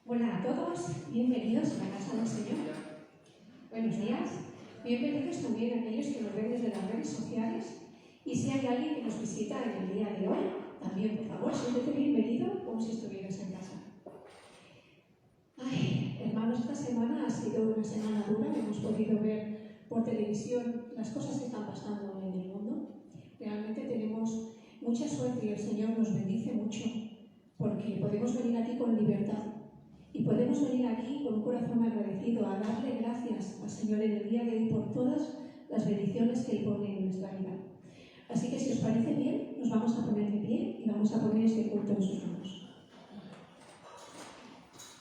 Hola a todos, bienvenidos a la Casa del Señor. Buenos días. Bienvenidos también a aquellos que nos ven desde las redes sociales. Y si hay alguien que nos visita en el día de hoy, también, por favor, siéntete bienvenido como si estuvieras en casa. Ay, hermanos, esta semana ha sido una semana dura. Hemos podido ver por televisión las cosas que están pasando en el mundo. Realmente tenemos mucha suerte y el Señor nos bendice mucho porque podemos venir aquí con libertad. Y podemos venir aquí con un corazón agradecido a darle gracias al Señor en el día de hoy por todas las bendiciones que Él pone en nuestra vida. Así que si os parece bien, nos vamos a poner de pie y vamos a poner este culto en sus manos.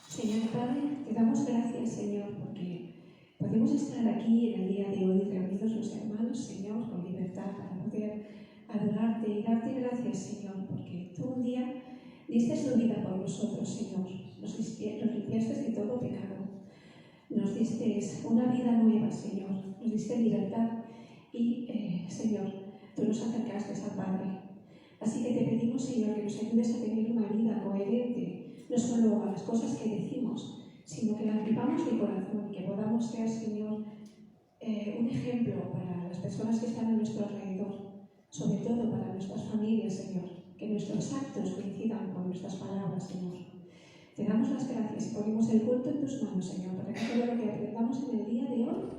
Señor Padre, te damos gracias, Señor, porque podemos estar aquí en el día de hoy reunidos los hermanos, Señor, con libertad para poder adorarte y darte gracias, Señor, porque tú un día diste tu vida por nosotros, Señor. Nos limpiaste de todo pecado. Nos diste una vida nueva, Señor. Nos diste libertad y, Señor, tú nos acercaste al Padre. Así que te pedimos, Señor, que nos ayudes a tener una vida coherente, no solo a las cosas que decimos, sino que las vivamos de corazón, que podamos ser, Señor, un ejemplo para las personas que están a nuestro alrededor, sobre todo para nuestras familias, Señor, que nuestros actos coincidan con nuestras palabras, Señor. Te damos las gracias y ponemos el culto en tus manos, Señor, para que todo lo que aprendamos en el día de hoy,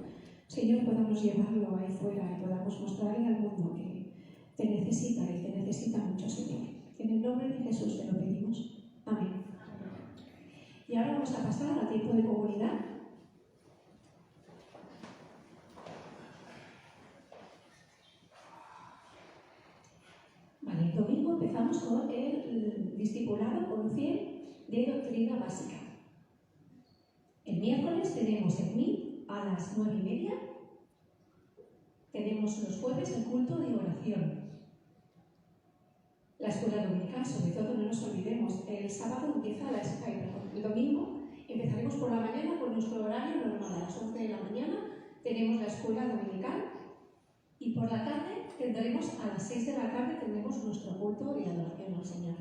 Señor, podamos llevarlo ahí fuera y podamos mostrarle al mundo que te necesita y te necesita mucho, Señor. En el nombre de Jesús te lo pedimos. Amén. Y ahora vamos a pasar al tiempo de comunidad. Vale, el domingo empezamos con el discipulado con 100 de doctrina básica. El miércoles tenemos el MIT a las 9:30. Tenemos los jueves el culto de oración. La escuela dominical, sobre todo, no nos olvidemos, el sábado empieza el domingo empezaremos por la mañana con nuestro horario normal. A las 11 de la mañana tenemos la escuela dominical y por la tarde a las 6 de la tarde tendremos nuestro culto de adoración al Señor.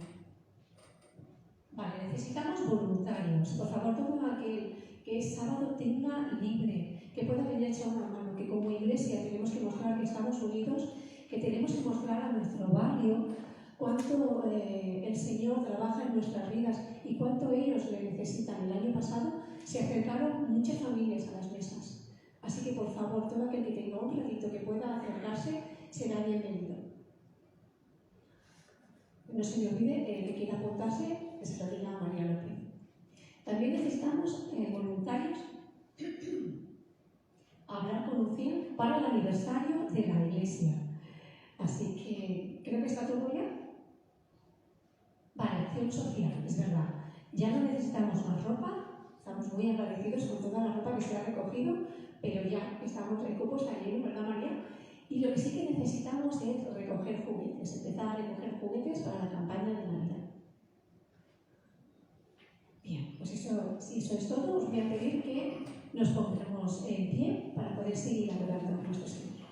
Vale, necesitamos voluntarios. Por favor, todo aquel que es sábado tenga libre, que pueda venir a echar una mano, que como iglesia tenemos que mostrar que estamos unidos, que tenemos que mostrar a nuestro barrio cuánto el Señor trabaja en nuestras vidas y cuánto ellos le necesitan. El año pasado se acercaron muchas familias a las mesas. Así que, por favor, todo aquel que tenga un ratito que pueda acercarse será bienvenido. No se me olvide, que quiera apuntarse, que se lo diga a María López. También necesitamos voluntarios a hablar con Lucía para el aniversario de la iglesia. Así que creo que está todo ya. Vale, acción social, es verdad. Ya no necesitamos más ropa, Estamos muy agradecidos con toda la ropa que se ha recogido, pero ya estamos, el cupo está lleno, ¿verdad, María? Y lo que sí que necesitamos es recoger juguetes, empezar a recoger juguetes para la campaña de Navidad. Bien, pues eso, si eso es todo, os voy a pedir que nos pongamos en pie para poder seguir adorando a nuestro Señor.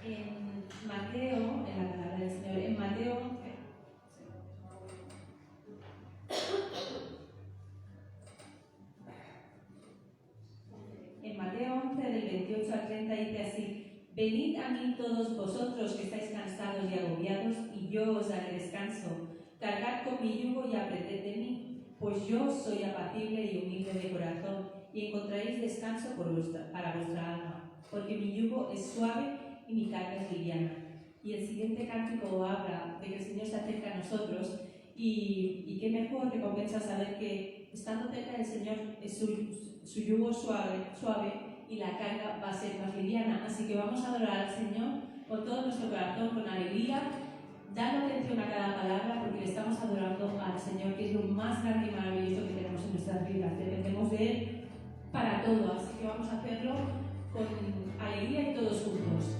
En Mateo, en la palabra del Señor, en Mateo 11, del 28 al 30 dice así: venid a mí todos vosotros que estáis cansados y agobiados, y yo os daré descanso. Cargad con mi yugo y aprended de mí, pues yo soy apacible y humilde de corazón, y encontraréis descanso para vuestra alma, porque mi yugo es suave y mi carga es liviana. Y el siguiente cántico habla de que el Señor se acerca a nosotros, y qué mejor recompensa saber que estando cerca del Señor es su yugo suave y la carga va a ser más liviana. Así que vamos a adorar al Señor con todo nuestro corazón, con alegría, dando atención a cada palabra, porque le estamos adorando al Señor, que es lo más grande y maravilloso que tenemos en nuestras vidas. Dependemos de Él para todo, así que vamos a hacerlo con alegría y todos juntos.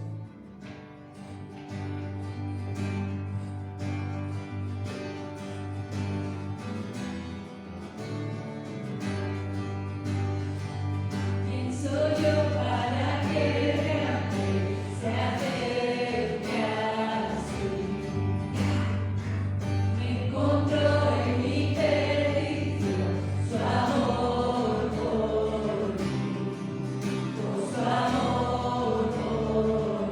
Amor por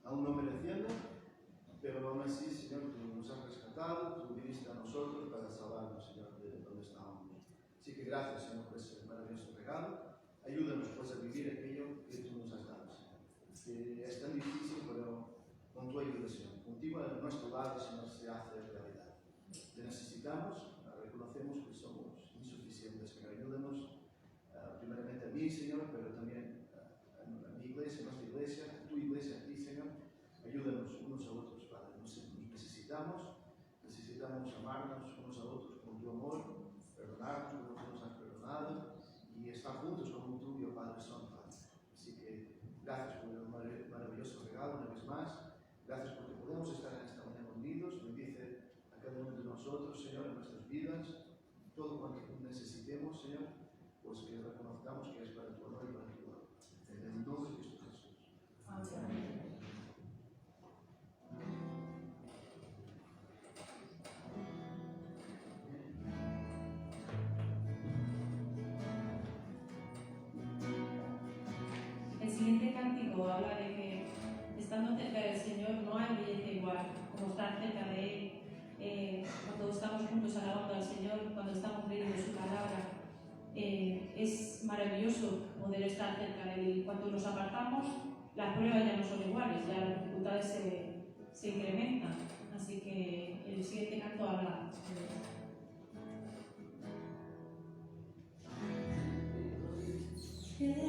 aún no mereciendo, pero aún así, Señor, tú nos has rescatado, tú viniste a nosotros para salvarnos, Señor, de donde estábamos. Así que gracias, Señor, por ese maravilloso regalo. Ayúdanos, pues, a vivir aquello que tú nos has dado, Señor. Que es tan difícil, pero con tu ayuda, Señor. Contigo a nuestro lado, Señor, se hace realidad. Te necesitamos, reconocemos que somos insuficientes, Señor. Ayúdanos, primeramente a mí, Señor, pero también a mi iglesia, a nuestra iglesia, a tu iglesia, a ti, Señor. Ayúdanos unos a otros, Padre. Necesitamos amarnos unos a otros con tu amor, perdonarnos como tú nos has perdonado y estar juntos como tú y el Padre son, Padre. Así que gracias por el maravilloso regalo una vez más. Gracias porque podemos estar en esta mañana unidos. Bendice a cada uno de nosotros, Señor, en nuestras vidas. Todo cuanto necesitemos, Señor, pues que reconozcamos que es para tu honor y para tu gloria. En el nombre de Cristo Jesús. Amén. El siguiente cántico habla de que estando cerca del Señor no hay belleza igual, como estar cerca de Él, cuando estamos juntos alabando al Señor, cuando estamos leyendo su palabra. Es maravilloso poder estar cerca de Él y cuando nos apartamos las pruebas ya no son iguales, ya las dificultades se incrementan. Así que el siguiente canto habla de eso.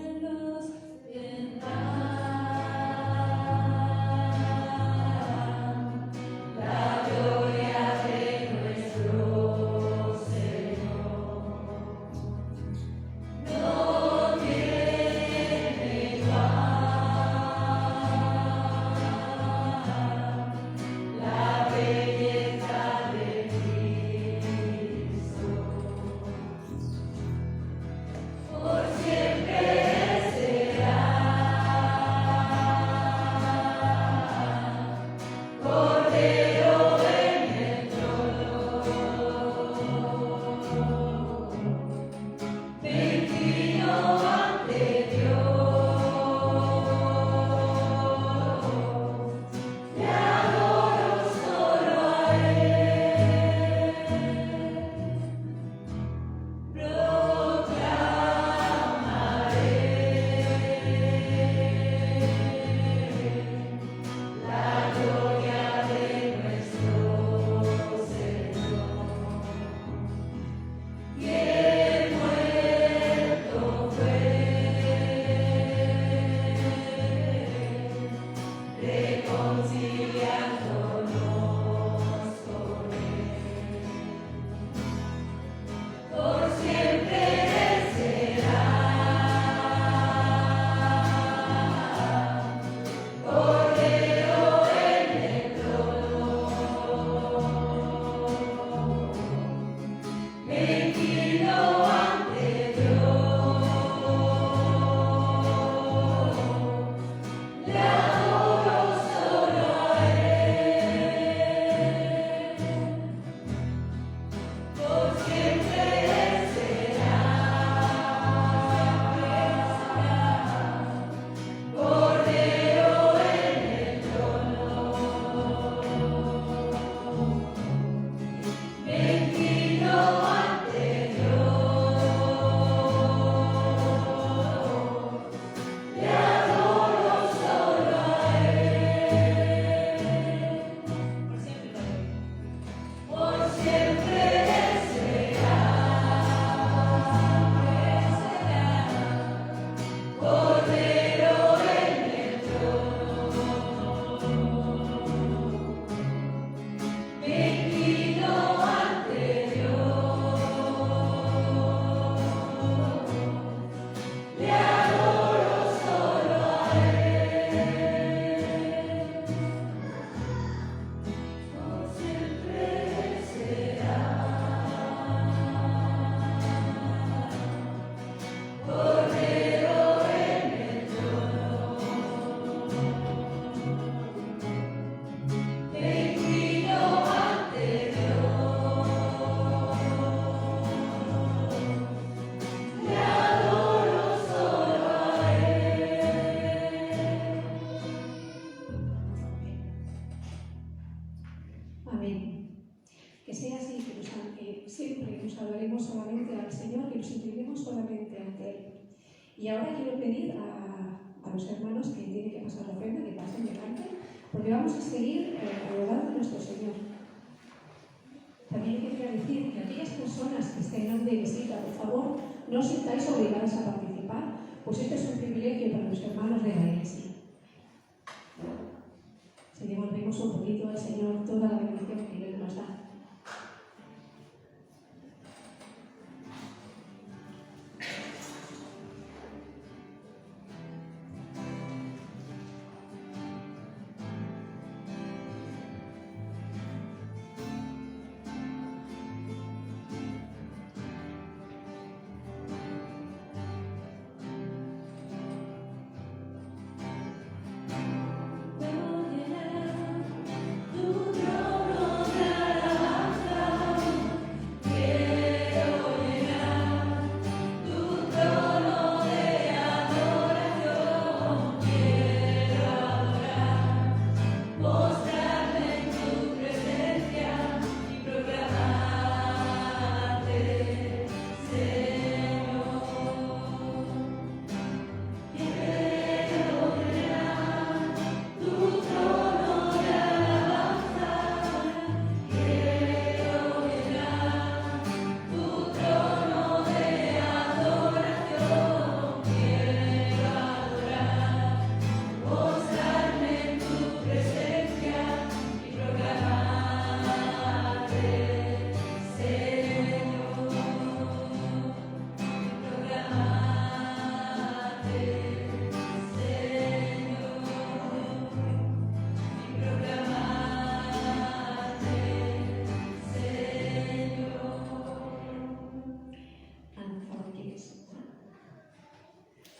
nos adoremos solamente al Señor, que nos inclinemos solamente ante Él. Y ahora quiero pedir a los hermanos que tienen que pasar la ofrenda, que pasen delante, porque vamos a seguir adorando a nuestro Señor. También quería decir que aquellas personas que estén de visita, por favor, no os sintáis obligadas a participar, pues este es un privilegio para los hermanos de la Iglesia. Si devolvemos un poquito al Señor toda la bendición que Él nos da.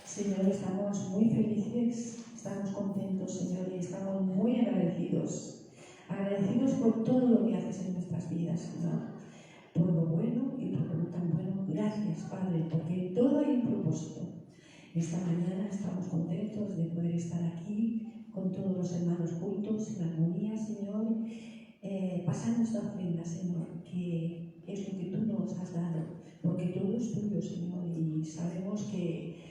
Señor, estamos muy felices, estamos contentos, Señor, y estamos muy agradecidos. Agradecidos por todo lo que haces en nuestras vidas, Señor. Por lo bueno y por lo no tan bueno. Gracias, Padre, porque en todo hay un propósito. Esta mañana estamos contentos de poder estar aquí con todos los hermanos juntos, en armonía, Señor, pasando esta ofrenda, Señor, que es lo que tú nos has dado, porque todo es tuyo, Señor, y sabemos que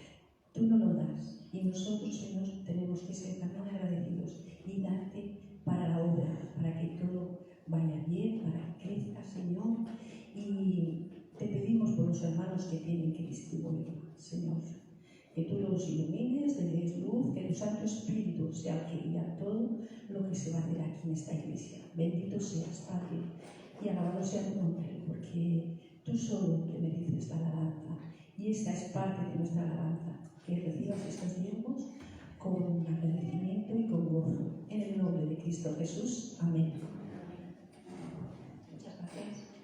tú nos lo das, y nosotros, Señor, tenemos que ser también agradecidos y darte para la obra, para que todo vaya bien, para que crezca, Señor, y te pedimos por los hermanos que tienen que distribuir, Señor, que tú los ilumines, les des luz, que tu Santo Espíritu sea el que guía todo lo que se va a hacer aquí en esta iglesia. Bendito seas, Padre, y alabado sea tu nombre, porque tú solo que mereces la alabanza, y esta es parte de nuestra alabanza, que recibas estos diezmos con agradecimiento y con gozo. En el nombre de Cristo Jesús. Amén. Muchas gracias.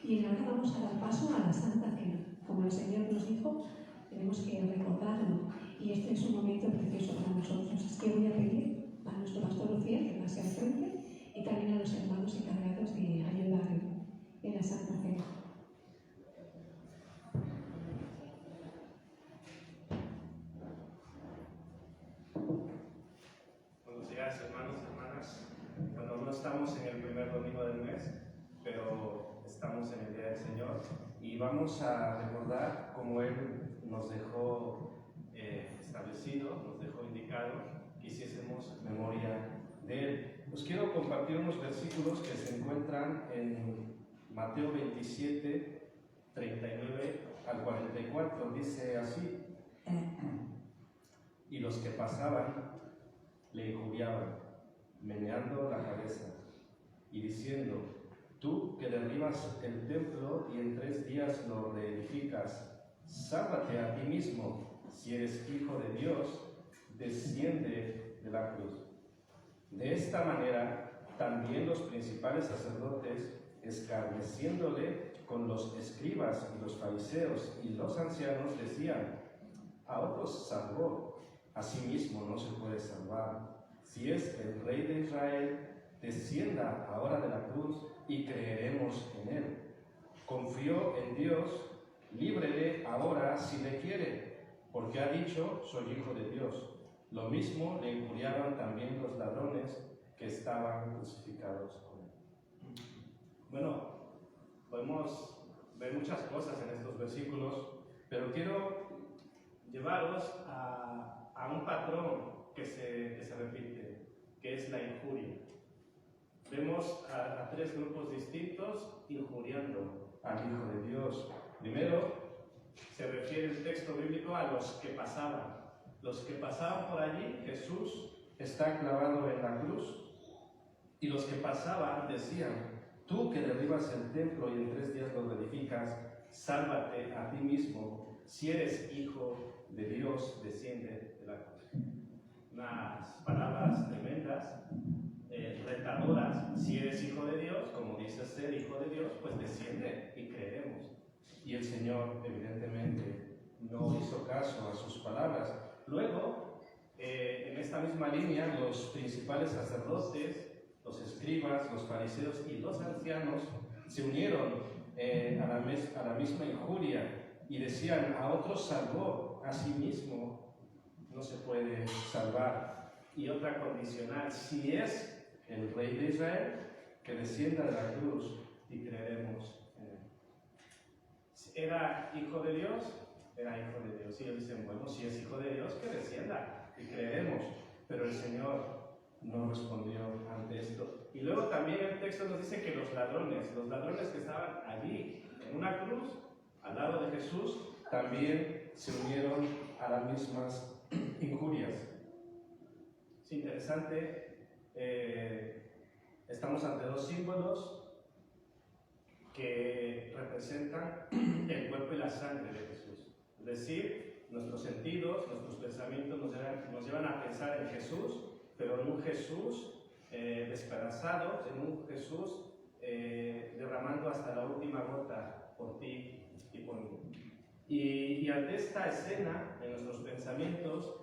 Y ahora vamos a dar paso a la Santa Cena. Como el Señor nos dijo, tenemos que recordarlo. Y este es un momento precioso para nosotros. Así que voy a pedir a nuestro pastor Lucía que pase al frente y también a los hermanos encargados de ayudar en la Santa Cena. Buenos días, hermanos y hermanas. Bueno, no estamos en el primer domingo del mes, pero estamos en el Día del Señor y vamos a recordar cómo Él nos dejó establecido, nos dejó indicado que hiciésemos memoria de Él. Os quiero compartir unos versículos que se encuentran en Mateo 27, 39 al 44. Dice así: y los que pasaban le injuriaban, meneando la cabeza y diciendo: tú que derribas el templo y en 3 días lo reedificas, sálvate a ti mismo. Si eres hijo de Dios, desciende de la cruz. De esta manera, también los principales sacerdotes, escarneciéndole con los escribas y los fariseos y los ancianos, decían: a otros salvó, a sí mismo no se puede salvar. Si es el Rey de Israel, descienda ahora de la cruz y creeremos en él. Confió en Dios, líbrele ahora si le quiere, porque ha dicho: soy hijo de Dios. Lo mismo le injuriaban también los ladrones que estaban crucificados con él. Bueno, podemos ver muchas cosas en estos versículos, pero quiero llevaros a un patrón que se repite, que es la injuria. Vemos a tres grupos distintos injuriando al Hijo de Dios. Primero, se refiere el texto bíblico a los que pasaban. Los que pasaban por allí, Jesús está clavado en la cruz, y los que pasaban decían: tú que derribas el templo y en 3 días lo reedificas, sálvate a ti mismo. Si eres hijo de Dios, desciende de la cruz. Unas palabras tremendas, retadoras. Si eres hijo de Dios, como dices ser hijo de Dios, pues desciende y creeremos. Y el Señor, evidentemente, no hizo caso a sus palabras. Luego, en esta misma línea, los principales sacerdotes, los escribas, los fariseos y los ancianos se unieron a la misma injuria y decían: a otros salvó, a sí mismo no se puede salvar. Y otra condicional: si es el rey de Israel, que descienda de la cruz y creeremos en él. ¿Era hijo de Dios? Era hijo de Dios. Y ellos dicen: bueno, si es hijo de Dios, que descienda y creeremos. Pero el Señor no respondió ante esto. Y luego también el texto nos dice que los ladrones que estaban allí en una cruz al lado de Jesús, también se unieron a las mismas injurias. Es interesante, estamos ante dos símbolos que representan el cuerpo y la sangre de Jesús. Es decir, nuestros sentidos, nuestros pensamientos nos llevan a pensar en Jesús, pero en un Jesús despedazado, en un Jesús derramando hasta la última gota por ti y por mí. Y ante esta escena, en nuestros pensamientos,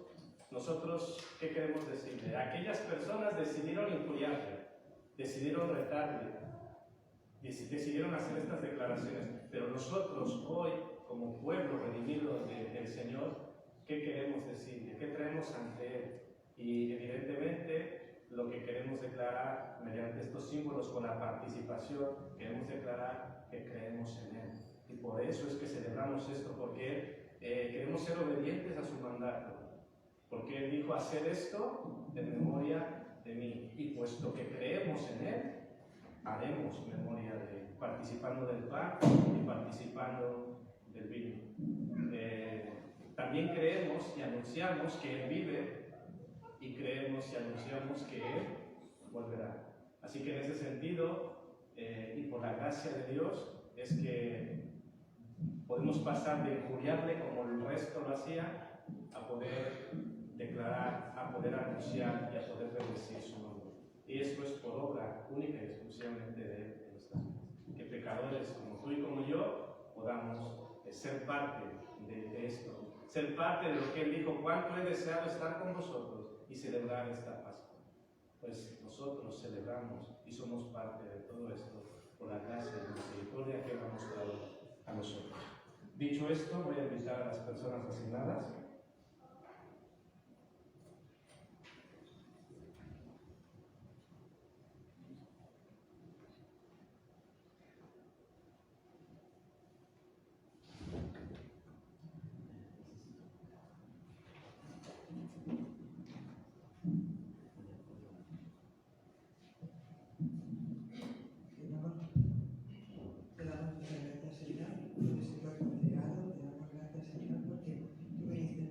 nosotros, ¿qué queremos decirle? Aquellas personas decidieron injuriarle, decidieron retarle, decidieron hacer estas declaraciones, pero nosotros hoy, como pueblo redimido del Señor, ¿qué queremos decirle? ¿Qué traemos ante Él? Y evidentemente lo que queremos declarar mediante estos símbolos, con la participación, queremos declarar que creemos en Él. Y por eso es que celebramos esto, porque queremos ser obedientes a su mandato. Porque Él dijo: hacer esto en memoria de mí. Y puesto que creemos en Él, haremos memoria de Él, participando del pan y participando del vino. También creemos y anunciamos que Él vive, y creemos y anunciamos que Él volverá. Así que en ese sentido, y por la gracia de Dios, es que podemos pasar de injuriarle como el resto lo hacía, a poder declarar, a poder anunciar y a poder bendecir su nombre. Y esto es por obra única y exclusivamente de Él en nuestras vidas. Que pecadores como tú y como yo podamos ser parte de esto, ser parte de lo que Él dijo: cuánto he deseado estar con vosotros y celebrar esta Pascua. Pues nosotros celebramos y somos parte de todo esto por la gracia y misericordia que Él ha mostrado a nosotros. Dicho esto, voy a invitar a las personas asignadas. Te damos muchas gracias, Señor, por este cuerpo entregado. Te damos gracias, Señor, porque tú viniste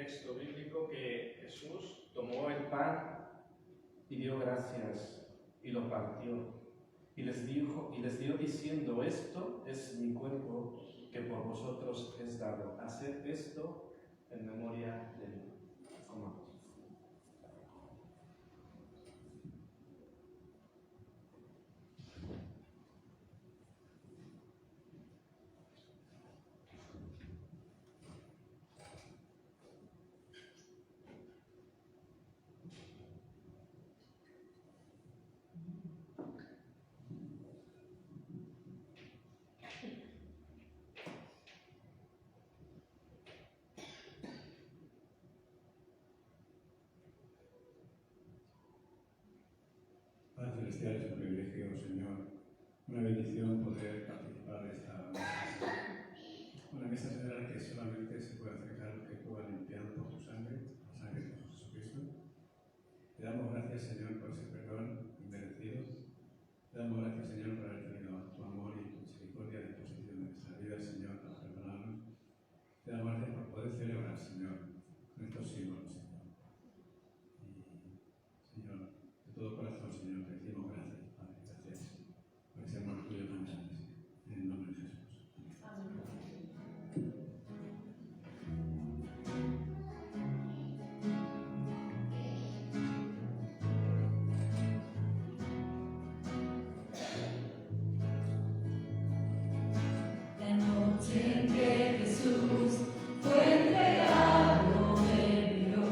texto bíblico que Jesús tomó el pan y dio gracias y lo partió y les dio diciendo: esto es mi cuerpo que por vosotros es dado. Haced esto en memoria de mí. Comamos. Padre Celestial, es un privilegio, Señor, una bendición poder participar de esta mesa. Una mesa, Señor, que solamente se puede acercar porque tú has limpiado por tu sangre, la sangre de Jesucristo. Te damos gracias, Señor, por ese perdón inmerecido. Te damos gracias, Señor, por haber tenido tu amor y tu misericordia a disposición de nuestra vida, Señor, para perdonarnos. Te damos gracias por poder celebrar, Señor, nuestros símbolos, Señor. Y, Señor, de todo corazón, Señor, te decimos gracias, Padre, gracias por ese amor tuyo tan grande, en el nombre de Jesús. La noche en que Jesús fue entregado, bebió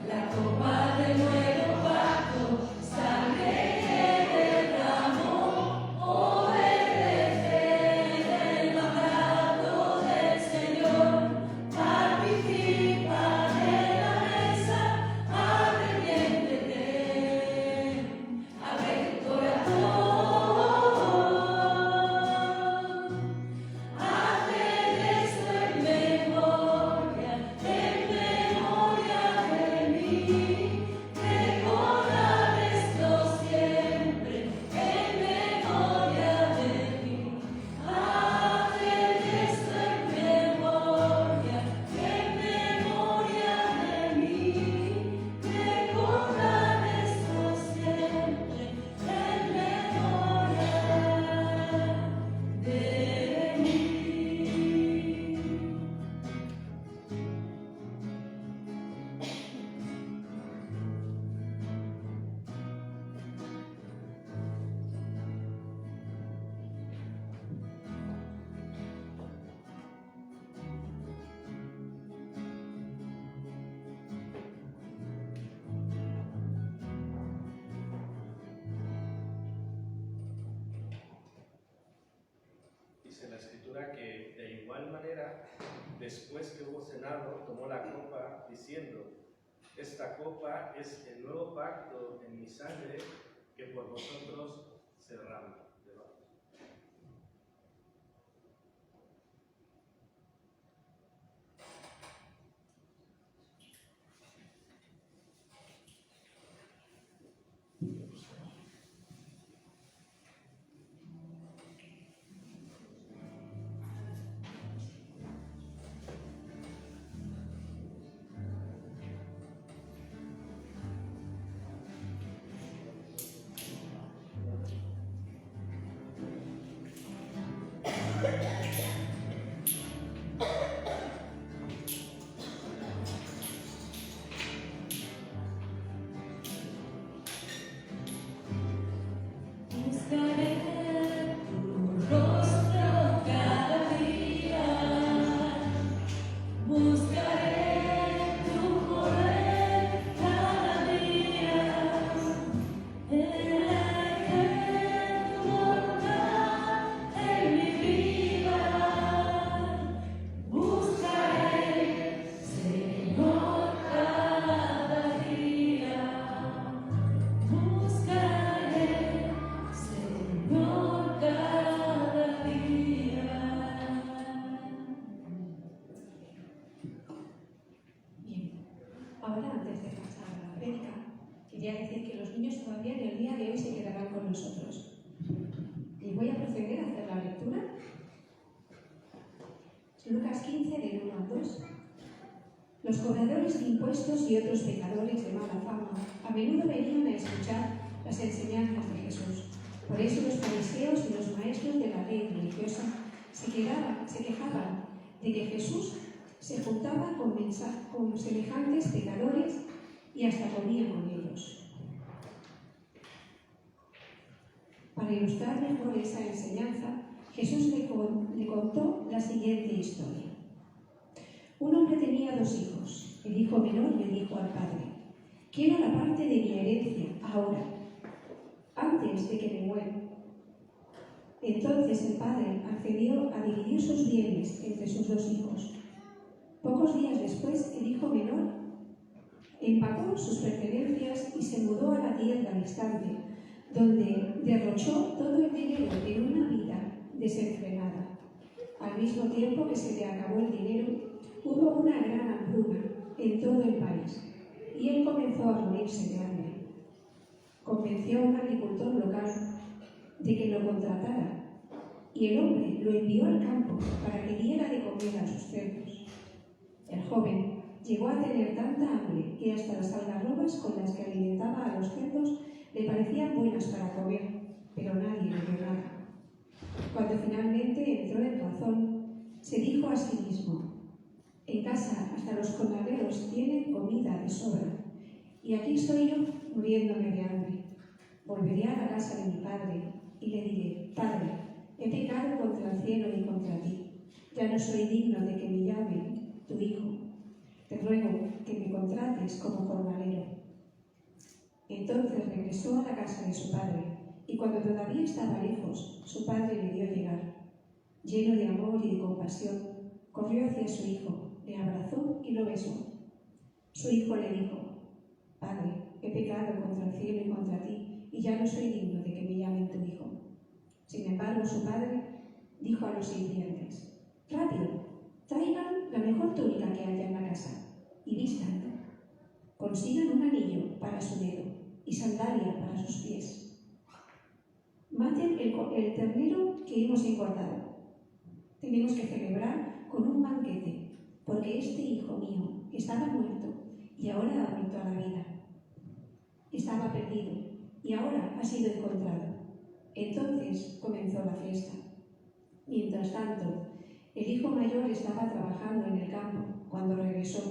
la copa del nuevo pacto, sangre que derramó, oh bebé del mandato del Señor, participa de la mesa, arrepiéntete, abre tu corazón. Dice la Escritura que de igual manera, después que hubo cenado, tomó la copa diciendo: esta copa es el nuevo pacto en mi sangre que por vosotros se derrama. Buscaré tu rostro cada día, buscaré tu poder cada día, elegiré tu voluntad en mi vida, buscaré, Señor, cada día, buscaré, Señor, cada día. Bien, ahora antes de pasar a la prédica, quería decir que los niños todavía en el día de hoy se quedarán con nosotros. Y voy a proceder a hacer la lectura. Lucas 15, del 1 al 2. Los cobradores de impuestos y otros pecadores de mala fama a menudo venían a escuchar las enseñanzas de Jesús. Por eso los fariseos y los maestros de la ley religiosa se quejaban de que Jesús se juntaba con semejantes pecadores y hasta comía con ellos. Para ilustrar mejor esa enseñanza, Jesús le contó la siguiente historia. Un hombre tenía 2 hijos. El hijo menor le dijo al padre: quiero la parte de mi herencia ahora, antes de que me muera. Entonces el padre accedió a dividir sus bienes entre sus 2 hijos. Pocos días después, el hijo menor empacó sus pertenencias y se mudó a la tierra distante, donde derrochó todo el dinero en una vida desenfrenada. Al mismo tiempo que se le acabó el dinero, hubo una gran hambruna en todo el país y él comenzó a morirse de hambre. Convenció a un agricultor local de que lo contratara y el hombre lo envió al campo para que diera de comer a sus cerdos. El joven llegó a tener tanta hambre que hasta las algarrobas con las que alimentaba a los cerdos le parecían buenas para comer, pero nadie le dio nada. Cuando finalmente entró en razón, se dijo a sí mismo: en casa hasta los jornaleros tienen comida de sobra, y aquí estoy yo muriéndome de hambre. Volveré a la casa de mi padre y le diré: Padre, he pecado contra el cielo y contra ti. Ya no soy digno de que me llame tu hijo. Te ruego que me contrates como jornalero. Entonces regresó a la casa de su padre, y cuando todavía estaba lejos, su padre le vio llegar. Lleno de amor y de compasión, corrió hacia su hijo, le abrazó y lo besó. Su hijo le dijo: Padre, he pecado contra el cielo y contra ti, y ya no soy digno de que me llamen tu hijo. Sin embargo, su padre dijo a los sirvientes: rápido, traigan la mejor túnica que haya en la casa y vístanlo. Consigan un anillo para su dedo y sandalia para sus pies. Maten el ternero que hemos engordado. Tenemos que celebrar con un banquete, porque este hijo mío estaba muerto y ahora ha vuelto a la vida. Estaba perdido y ahora ha sido encontrado. Entonces comenzó la fiesta. Mientras tanto, el hijo mayor estaba trabajando en el campo. Cuando regresó,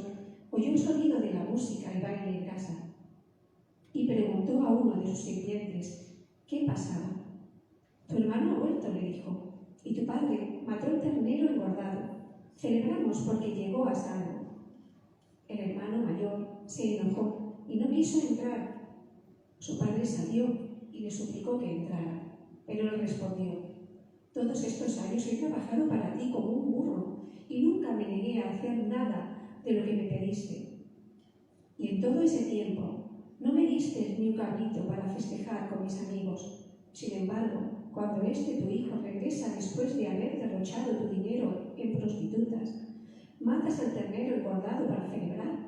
oyó un sonido de la música y baile en casa y preguntó a uno de sus sirvientes qué pasaba. Tu hermano ha vuelto, le dijo, y tu padre mató el ternero engordado. Celebramos porque llegó a salvo. El hermano mayor se enojó y no quiso entrar. Su padre salió y le suplicó que entrara, pero él respondió: todos estos años he trabajado para ti como un burro y nunca me negué a hacer nada de lo que me pediste. Y en todo ese tiempo no me diste ni un cabrito para festejar con mis amigos. Sin embargo, cuando tu hijo regresa después de haber derrochado tu dinero en prostitutas, ¿matas al ternero engordado para celebrar?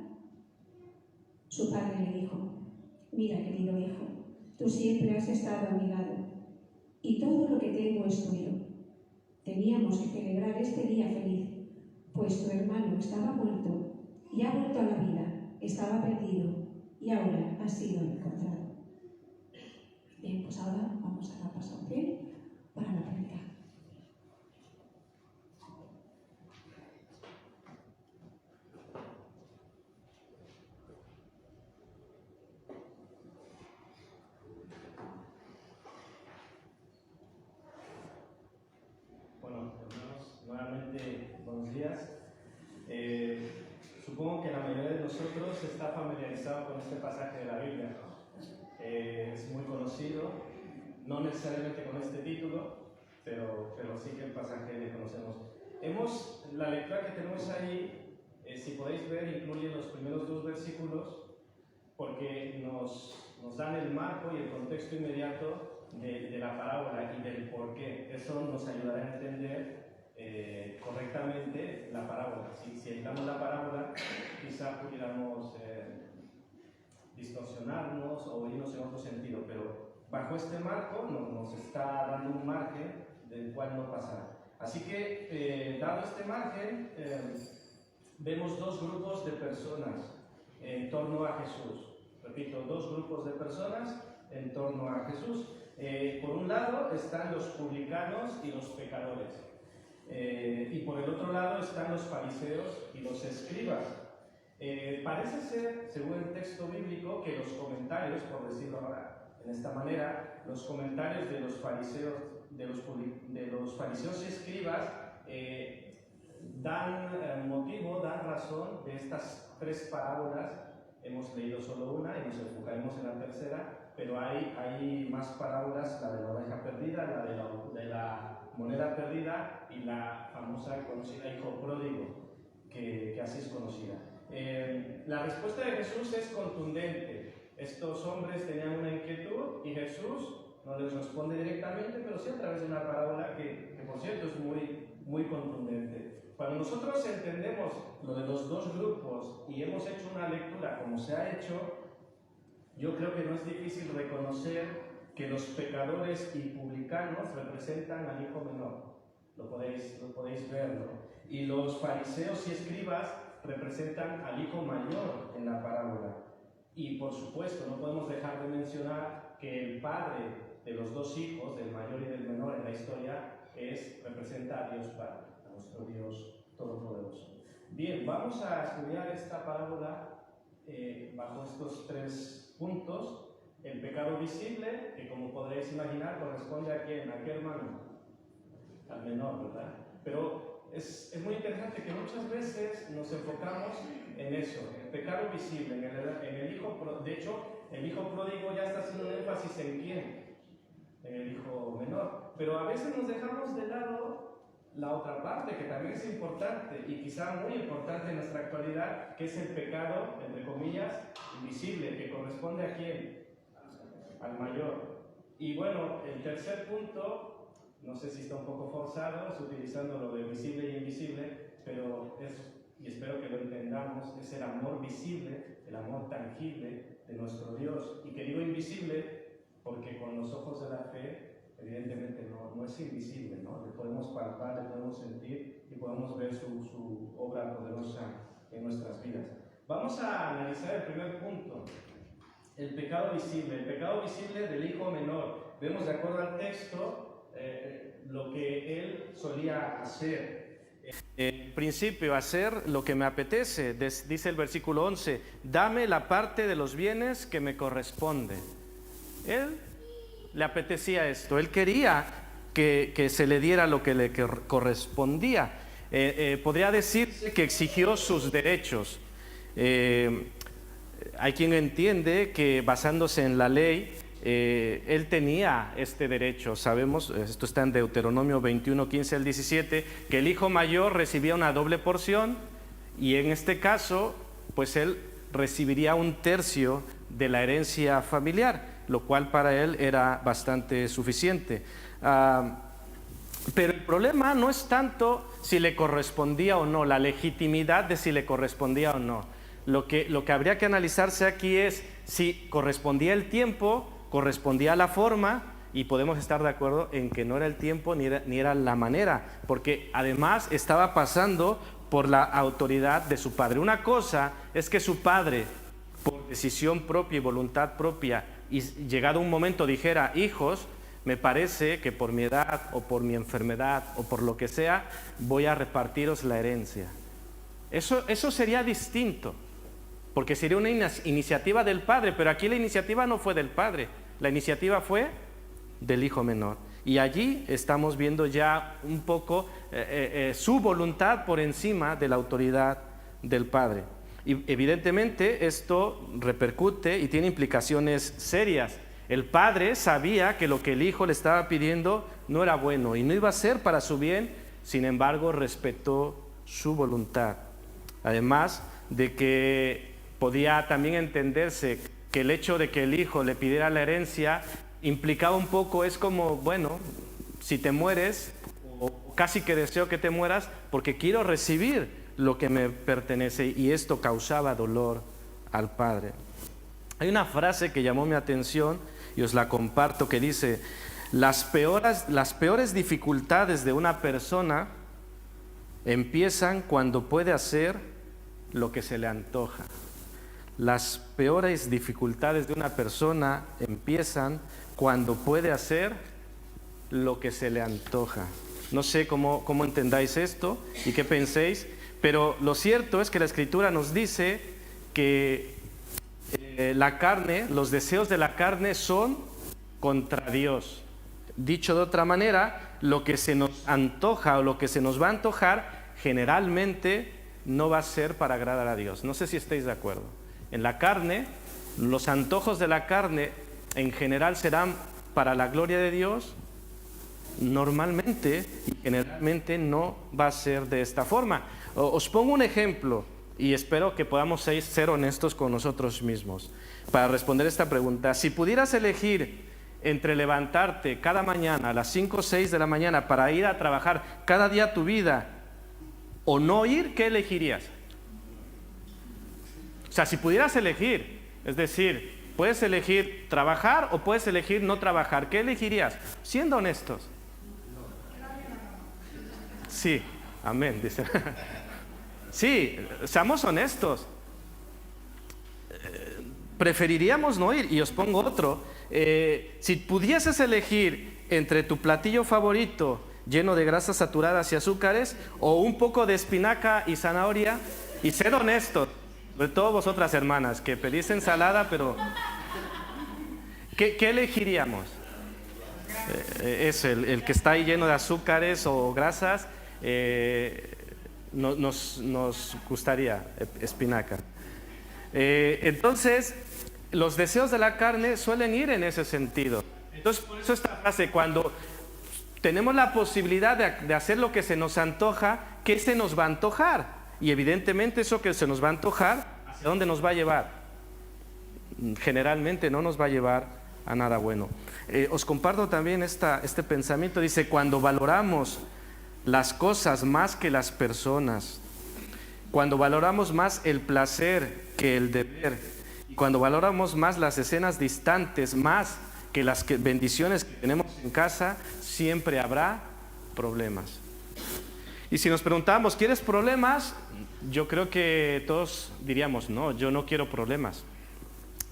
Su padre le dijo: mira, querido hijo, tú siempre has estado a mi lado y todo lo que tengo es tuyo. Teníamos que celebrar este día feliz, pues tu hermano estaba muerto y ha vuelto a la vida, estaba perdido y ahora ha sido encontrado. Bien, pues ahora vamos a dar paso a pie para la prédica. Bueno, hermanos, nuevamente buenos días. Supongo que la mayoría de nosotros está familiarizado con este pasaje de la Biblia. Es muy conocido, no necesariamente con este título, pero sí que el pasaje le conocemos. La lectura que tenemos ahí, si podéis ver, incluye los primeros 2 versículos, porque nos dan el marco y el contexto inmediato de la parábola y del por qué. Eso nos ayudará a entender correctamente la parábola. Si aislamos la parábola, quizá pudiéramos distorsionarnos o irnos en otro sentido, pero bajo este marco nos está dando un margen del cual no pasar. Así que, dado este margen, vemos dos grupos de personas en torno a Jesús. Repito, dos grupos de personas en torno a Jesús. Por un lado están los publicanos y los pecadores. Y por el otro lado están los fariseos y los escribas. Parece ser, según el texto bíblico, que los comentarios, por decirlo ahora en esta manera, los comentarios de los fariseos, de los fariseos y escribas dan motivo, dan razón de estas tres parábolas. Hemos leído solo una y nos enfocaremos en la tercera, pero hay más parábolas, la de la oveja perdida, la de la moneda perdida y la famosa y conocida hijo pródigo, que así es conocida. La respuesta de Jesús es contundente. Estos hombres tenían una inquietud y Jesús no les responde directamente, pero sí a través de una parábola que por cierto es muy contundente. Cuando nosotros entendemos lo de los dos grupos y hemos hecho una lectura como se ha hecho, yo creo que no es difícil reconocer que los pecadores y publicanos representan al hijo menor. Lo podéis ver, ¿no? Y los fariseos y escribas representan al hijo mayor en la parábola. Y por supuesto, no podemos dejar de mencionar que el padre de los dos hijos, del mayor y del menor en la historia, representa a Dios Padre, a nuestro Dios Todopoderoso. Bien, vamos a estudiar esta parábola bajo estos tres puntos. El pecado visible, que como podréis imaginar, corresponde a quién, a qué hermano, al menor, ¿verdad? Pero es muy interesante que muchas veces nos enfocamos en eso, el pecado visible, en el hijo pródigo. De hecho, el hijo pródigo ya está haciendo un énfasis en quién, en el hijo menor. Pero a veces nos dejamos de lado la otra parte, que también es importante y quizá muy importante en nuestra actualidad, que es el pecado, entre comillas, invisible, que corresponde a quién, al mayor. Y bueno, el tercer punto, no sé si está un poco forzado, es utilizando lo de visible y invisible, pero y espero que lo entendamos, es el amor visible, el amor tangible de nuestro Dios. Y que digo invisible porque con los ojos de la fe, evidentemente no es invisible, ¿no? Le podemos palpar, le podemos sentir y podemos ver su obra poderosa en nuestras vidas. Vamos a analizar el primer punto, el pecado visible del hijo menor. Vemos de acuerdo al texto lo que él solía hacer. En principio, hacer lo que me apetece, dice el versículo 11, dame la parte de los bienes que me corresponde. Él le apetecía esto, él quería que se le diera lo que le correspondía. Podría decir que exigió sus derechos. Hay quien entiende que basándose en la ley, él tenía este derecho. Sabemos, esto está en Deuteronomio 21, 15 al 17, que el hijo mayor recibía una doble porción y en este caso, pues él recibiría un tercio de la herencia familiar, lo cual para él era bastante suficiente. Pero el problema no es tanto si le correspondía o no, la legitimidad de si le correspondía o no. Lo que habría que analizarse aquí es si correspondía el tiempo, correspondía la forma, y podemos estar de acuerdo en que no era el tiempo ni era la manera, porque además estaba pasando por la autoridad de su padre. Una cosa es que su padre, por decisión propia y voluntad propia, y llegado un momento dijera, hijos, me parece que por mi edad o por mi enfermedad o por lo que sea, voy a repartiros la herencia. Eso sería distinto, porque sería una iniciativa del padre, pero aquí la iniciativa no fue del padre, la iniciativa fue del hijo menor. Y allí estamos viendo ya un poco su voluntad por encima de la autoridad del padre. Y evidentemente esto repercute y tiene implicaciones serias. El padre sabía que lo que el hijo le estaba pidiendo no era bueno y no iba a ser para su bien, sin embargo respetó su voluntad. Además de que podía también entenderse que el hecho de que el hijo le pidiera la herencia implicaba un poco, es como, bueno, si te mueres, o casi que deseo que te mueras, porque quiero recibir lo que me pertenece, y esto causaba dolor al padre. Hay una frase que llamó mi atención y os la comparto, que dice: las peores dificultades de una persona empiezan cuando puede hacer lo que se le antoja. Las peores dificultades de una persona empiezan cuando puede hacer lo que se le antoja. No sé cómo entendáis esto y qué penséis, pero lo cierto es que la Escritura nos dice que la carne, los deseos de la carne son contra Dios. Dicho de otra manera, lo que se nos antoja o lo que se nos va a antojar generalmente no va a ser para agradar a Dios. No sé si estáis de acuerdo. En la carne, los antojos de la carne en general serán para la gloria de Dios. Normalmente y generalmente no va a ser de esta forma. Os pongo un ejemplo y espero que podamos ser honestos con nosotros mismos para responder esta pregunta. Si pudieras elegir entre levantarte cada mañana a las 5 o 6 de la mañana para ir a trabajar cada día tu vida o no ir, ¿qué elegirías? O sea, si pudieras elegir, es decir, puedes elegir trabajar o puedes elegir no trabajar, ¿qué elegirías? Siendo honestos. Sí, amén, dice. Sí, seamos honestos. Preferiríamos no ir. Y os pongo otro. Si pudieses elegir entre tu platillo favorito lleno de grasas saturadas y azúcares o un poco de espinaca y zanahoria, y sed honestos, sobre todo vosotras hermanas, que pedís ensalada, pero ¿qué elegiríamos? Es el que está ahí lleno de azúcares o grasas. Nos gustaría espinaca. Entonces, los deseos de la carne suelen ir en ese sentido. Entonces, por eso esta frase, cuando tenemos la posibilidad de hacer lo que se nos antoja, ¿qué se nos va a antojar? Y evidentemente eso que se nos va a antojar, ¿hacia dónde nos va a llevar? Generalmente no nos va a llevar a nada bueno. Os comparto también este pensamiento. Dice, cuando valoramos las cosas más que las personas, cuando valoramos más el placer que el deber, cuando valoramos más las escenas distantes más que las bendiciones que tenemos en casa, siempre habrá problemas. Y si nos preguntamos, ¿quieres problemas? Yo creo que todos diríamos, no, yo no quiero problemas.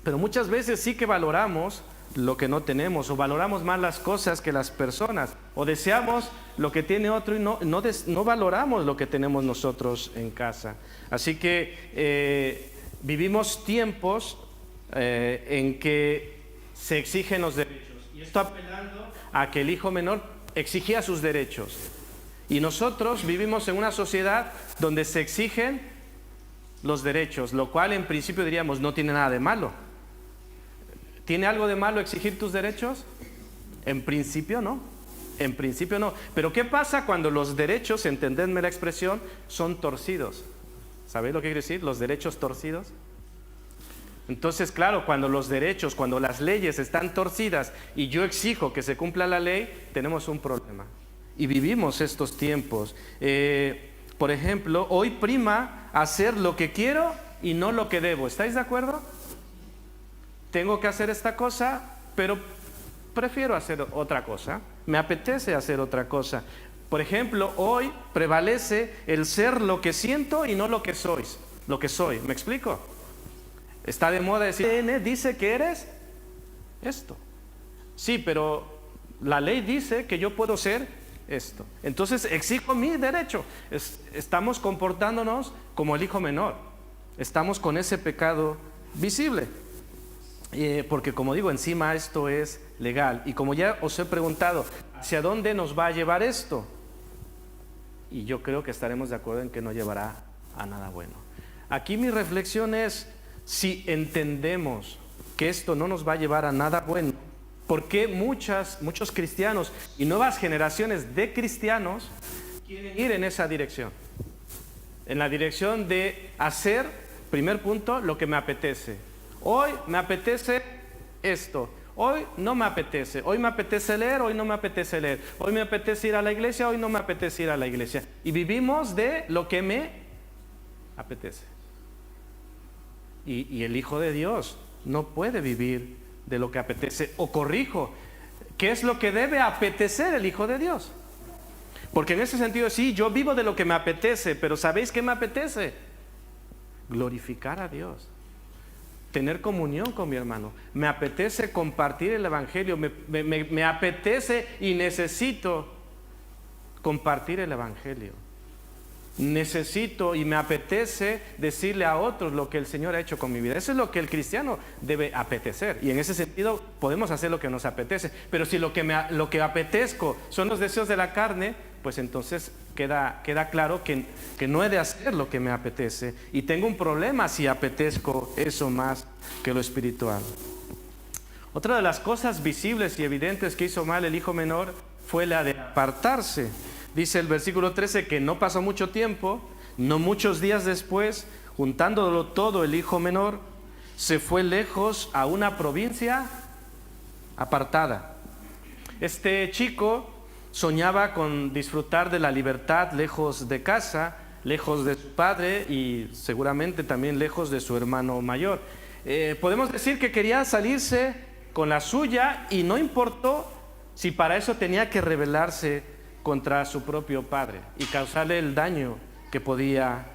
Pero muchas veces sí que valoramos lo que no tenemos, o valoramos más las cosas que las personas, o deseamos lo que tiene otro y no valoramos lo que tenemos nosotros en casa. Así que vivimos tiempos en que se exigen los derechos, y esto apelando a que el hijo menor exigía sus derechos, y nosotros vivimos en una sociedad donde se exigen los derechos, lo cual en principio diríamos no tiene nada de malo. ¿Tiene algo de malo exigir tus derechos? En principio no. En principio no. Pero ¿qué pasa cuando los derechos, entendedme la expresión, son torcidos? ¿Sabéis lo que quiere decir? Los derechos torcidos. Entonces, claro, cuando los derechos, cuando las leyes están torcidas y yo exijo que se cumpla la ley, tenemos un problema. Y vivimos estos tiempos. Por ejemplo, hoy prima hacer lo que quiero y no lo que debo. ¿Estáis de acuerdo? Tengo que hacer esta cosa, pero prefiero hacer otra cosa. Me apetece hacer otra cosa. Por ejemplo, hoy prevalece el ser lo que siento y no lo que sois. Lo que soy. ¿Me explico? Está de moda decir, ADN dice que eres esto. Sí, pero la ley dice que yo puedo ser esto. Entonces exijo mi derecho. Estamos comportándonos como el hijo menor. Estamos con ese pecado visible. Porque como digo, encima esto es legal. Y como ya os he preguntado, ¿hacia dónde nos va a llevar esto? Y yo creo que estaremos de acuerdo en que no llevará a nada bueno. Aquí mi reflexión es, si entendemos que esto no nos va a llevar a nada bueno, ¿por qué muchos cristianos y nuevas generaciones de cristianos quieren ir en esa dirección? En la dirección de hacer, primer punto, lo que me apetece. Hoy me apetece esto, hoy no me apetece, hoy me apetece leer, hoy no me apetece leer, hoy me apetece ir a la iglesia, hoy no me apetece ir a la iglesia. Y vivimos de lo que me apetece. Y el Hijo de Dios no puede vivir de lo que apetece. O corrijo, ¿qué es lo que debe apetecer el Hijo de Dios? Porque en ese sentido sí, yo vivo de lo que me apetece, pero ¿sabéis qué me apetece? glorificar a Dios, tener comunión con mi hermano. Me apetece compartir el Evangelio, me apetece y necesito compartir el Evangelio. Necesito y me apetece decirle a otros lo que el Señor ha hecho con mi vida. Eso es lo que el cristiano debe apetecer. Y en ese sentido podemos hacer lo que nos apetece. Pero si lo que apetezco son los deseos de la carne, pues entonces queda claro que no he de hacer lo que me apetece. Y tengo un problema si apetezco eso más que lo espiritual. Otra de las cosas visibles y evidentes que hizo mal el hijo menor fue la de apartarse. Dice el versículo 13 que no pasó mucho tiempo, no muchos días después, juntándolo todo, el hijo menor se fue lejos a una provincia apartada. Este chico soñaba con disfrutar de la libertad lejos de casa, lejos de su padre y seguramente también lejos de su hermano mayor. Podemos decir que quería salirse con la suya y no importó si para eso tenía que rebelarse contra su propio padre y causarle el daño que podía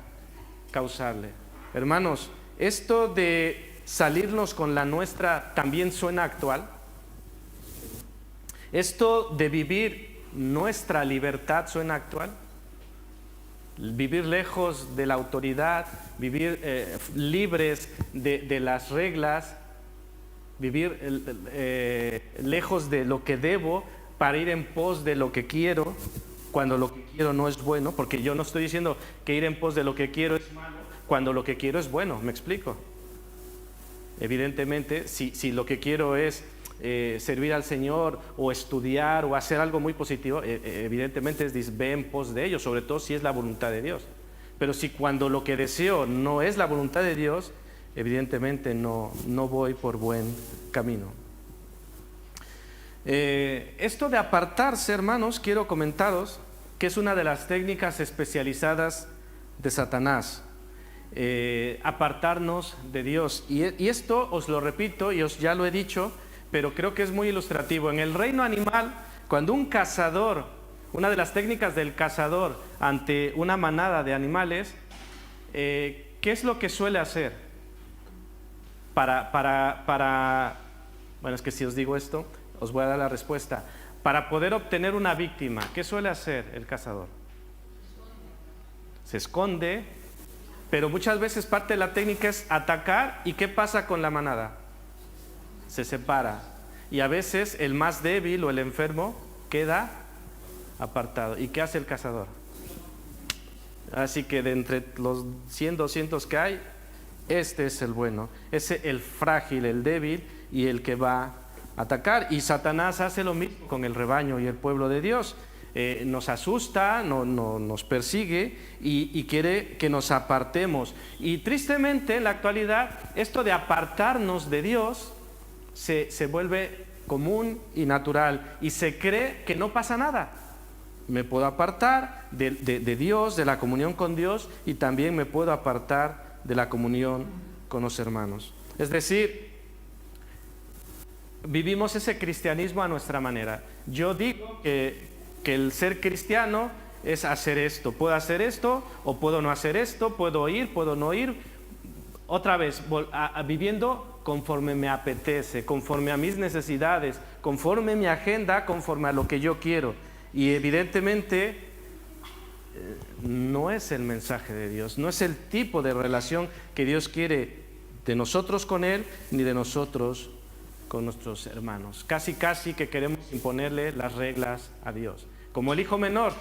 causarle. Hermanos, esto de salirnos con la nuestra también suena actual. Esto de vivir nuestra libertad suena actual. Vivir lejos de la autoridad, vivir libres de las reglas, vivir lejos de lo que debo para ir en pos de lo que quiero, cuando lo que quiero no es bueno, porque yo no estoy diciendo que ir en pos de lo que quiero es malo, cuando lo que quiero es bueno, ¿me explico? Evidentemente, si lo que quiero es servir al Señor o estudiar o hacer algo muy positivo, evidentemente ve en pos de ello, sobre todo si es la voluntad de Dios. Pero si cuando lo que deseo no es la voluntad de Dios, evidentemente no voy por buen camino. Esto de apartarse, hermanos, quiero comentaros que es una de las técnicas especializadas de Satanás. Apartarnos de Dios. Y esto os lo repito y ya lo he dicho, pero creo que es muy ilustrativo. En el reino animal, cuando un cazador, una de las técnicas del cazador ante una manada de animales, ¿qué es lo que suele hacer? Bueno, es que si os digo esto, os voy a dar la respuesta. Para poder obtener una víctima, ¿qué suele hacer el cazador? Se esconde, pero muchas veces parte de la técnica es atacar. ¿Y qué pasa con la manada? Se separa. Y a veces el más débil o el enfermo queda apartado. ¿Y qué hace el cazador? Así que de entre los 100, 200 que hay, este es el bueno. Ese el frágil, el débil y el que va atacar. Y Satanás hace lo mismo con el rebaño y el pueblo de Dios. Nos asusta, nos persigue y quiere que nos apartemos. Y tristemente en la actualidad esto de apartarnos de Dios se vuelve común y natural y se cree que no pasa nada. Me puedo apartar de Dios, de la comunión con Dios, y también me puedo apartar de la comunión con los hermanos. Es decir, vivimos ese cristianismo a nuestra manera. Yo digo que el ser cristiano es hacer esto. Puedo hacer esto o puedo no hacer esto, puedo ir, puedo no ir. Otra vez, viviendo conforme me apetece, conforme a mis necesidades, conforme a mi agenda, conforme a lo que yo quiero. Y evidentemente no es el mensaje de Dios, no es el tipo de relación que Dios quiere de nosotros con Él, ni de nosotros con nuestros hermanos. Casi que queremos imponerle las reglas a Dios. Como el hijo menor,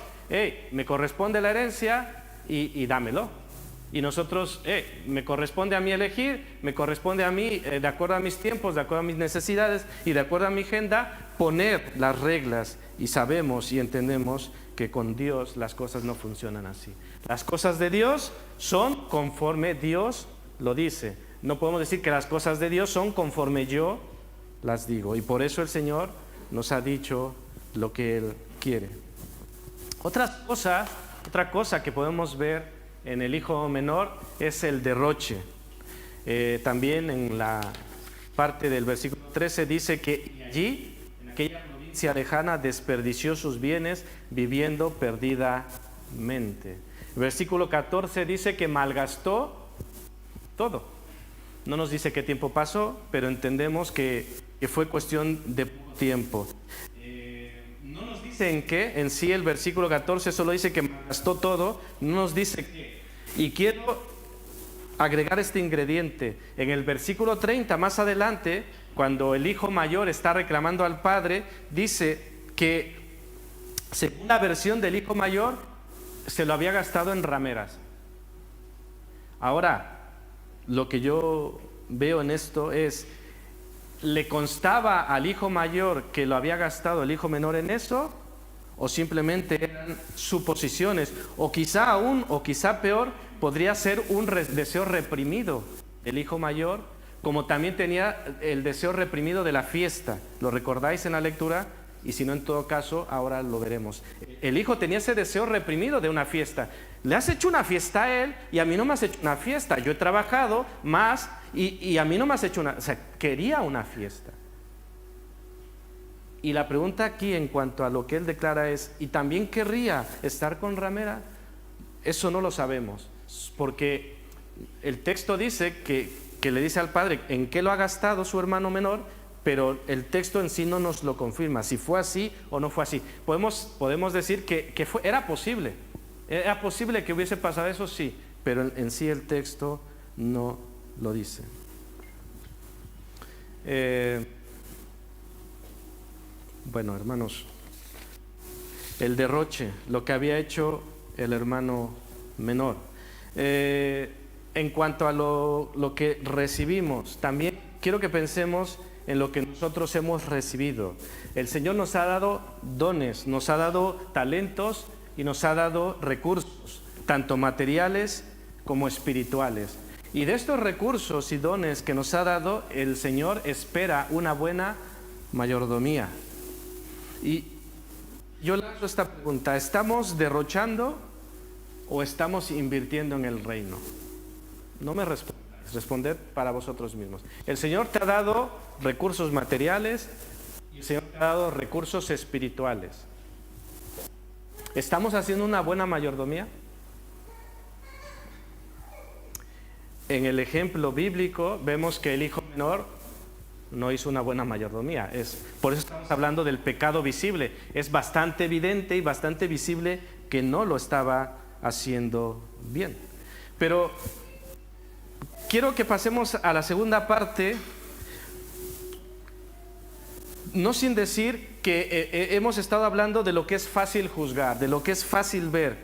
me corresponde la herencia y dámelo. Y nosotros, me corresponde a mí elegir, me corresponde a mí, de acuerdo a mis tiempos, de acuerdo a mis necesidades y de acuerdo a mi agenda, poner las reglas. Y sabemos y entendemos que con Dios las cosas no funcionan así. Las cosas de Dios son conforme Dios lo dice. No podemos decir que las cosas de Dios son conforme yo las digo. Y por eso el Señor nos ha dicho lo que Él quiere. Otra cosa que podemos ver en el hijo menor es el derroche. También en la parte del versículo 13 dice que allí, en aquella provincia lejana, desperdició sus bienes viviendo perdidamente. El versículo 14 dice que malgastó todo. No nos dice qué tiempo pasó, pero entendemos que fue cuestión de poco tiempo. No nos dice en qué, en sí el versículo 14 solo dice que gastó todo, no nos dice qué. Y quiero agregar este ingrediente. En el versículo 30, más adelante, cuando el hijo mayor está reclamando al padre, dice que, según la versión del hijo mayor, se lo había gastado en rameras. Ahora, lo que yo veo en esto es, ¿le constaba al hijo mayor que lo había gastado el hijo menor en eso? ¿O simplemente eran suposiciones? O quizá aún, o quizá peor, podría ser un deseo reprimido del hijo mayor, como también tenía el deseo reprimido de la fiesta. ¿Lo recordáis en la lectura? Y si no, en todo caso, ahora lo veremos. El hijo tenía ese deseo reprimido de una fiesta. Le has hecho una fiesta a él y a mí no me has hecho una fiesta. Yo he trabajado más y a mí no me has hecho una... O sea, quería una fiesta. Y la pregunta aquí en cuanto a lo que él declara es, ¿y también querría estar con ramera? Eso no lo sabemos, porque el texto dice que le dice al padre en qué lo ha gastado su hermano menor, pero el texto en sí no nos lo confirma, si fue así o no fue así. Podemos decir que era posible que hubiese pasado eso, sí, pero en sí el texto no lo dice. Bueno, hermanos, el derroche, lo que había hecho el hermano menor. En cuanto a lo que recibimos, también quiero que pensemos en lo que nosotros hemos recibido. El Señor nos ha dado dones, nos ha dado talentos y nos ha dado recursos, tanto materiales como espirituales. Y de estos recursos y dones que nos ha dado, el Señor espera una buena mayordomía. Y yo le hago esta pregunta: ¿estamos derrochando o estamos invirtiendo en el reino? No me respondáis, responded para vosotros mismos. El Señor te ha dado recursos materiales y el Señor te ha dado recursos espirituales. ¿Estamos haciendo una buena mayordomía? En el ejemplo bíblico vemos que el hijo menor no hizo una buena mayordomía. Por eso estamos hablando del pecado visible. Es bastante evidente y bastante visible que no lo estaba haciendo bien. Pero quiero que pasemos a la segunda parte, no sin decir que hemos estado hablando de lo que es fácil juzgar, de lo que es fácil ver.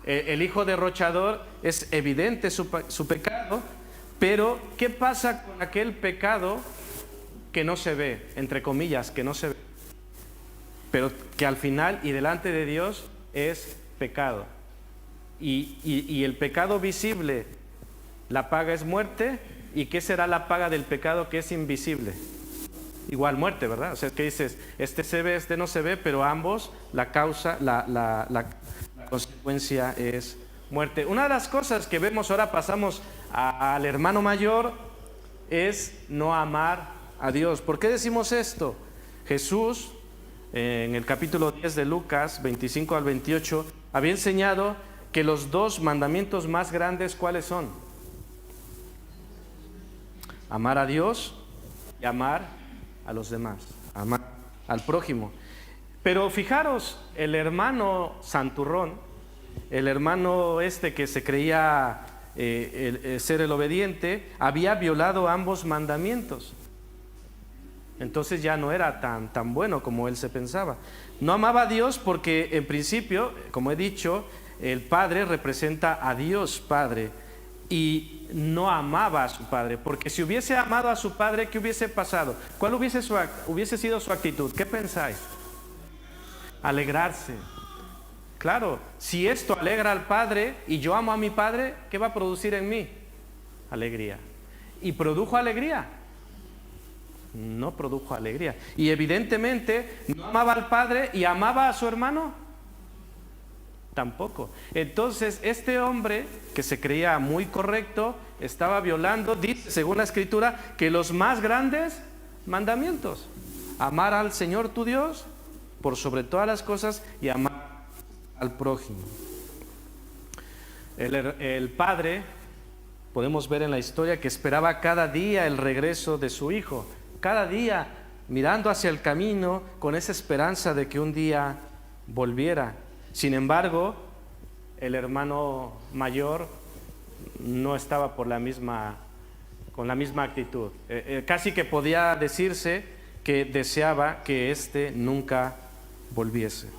El hijo derrochador, es evidente su pecado, pero ¿qué pasa con aquel pecado que no se ve, entre comillas, que no se ve, pero que al final y delante de Dios es pecado? Y el pecado visible, la paga es muerte. ¿Y qué será la paga del pecado que es invisible? Igual muerte, ¿verdad? O sea, es que dices, este se ve, este no se ve, pero ambos, la causa, la consecuencia es muerte. Una de las cosas que vemos, ahora pasamos al hermano mayor, es no amar a Dios. ¿Por qué decimos esto? Jesús, en el capítulo 10 de Lucas, 25 al 28, había enseñado que los dos mandamientos más grandes, ¿cuáles son? Amar a Dios y amar a los demás, amar al prójimo. Pero fijaros, el hermano santurrón, el hermano que se creía ser el obediente, había violado ambos mandamientos. Entonces ya no era tan bueno como él se pensaba. No amaba a Dios porque en principio, como he dicho, el Padre representa a Dios Padre, y no amaba a su padre, porque si hubiese amado a su padre, ¿qué hubiese pasado? ¿Cuál hubiese sido su actitud? ¿Qué pensáis? Alegrarse. Claro, si esto alegra al padre y yo amo a mi padre, ¿qué va a producir en mí? Alegría. ¿Y produjo alegría? No produjo alegría. Y evidentemente no amaba al padre y amaba a su hermano. Tampoco. Entonces este hombre, que se creía muy correcto, estaba violando, dice según la Escritura, que los más grandes mandamientos: amar al Señor tu Dios por sobre todas las cosas y amar al prójimo. El padre podemos ver en la historia que esperaba cada día el regreso de su hijo, cada día mirando hacia el camino con esa esperanza de que un día volviera. Sin embargo, el hermano mayor no estaba con la misma actitud. Casi que podía decirse que deseaba que éste nunca volviese.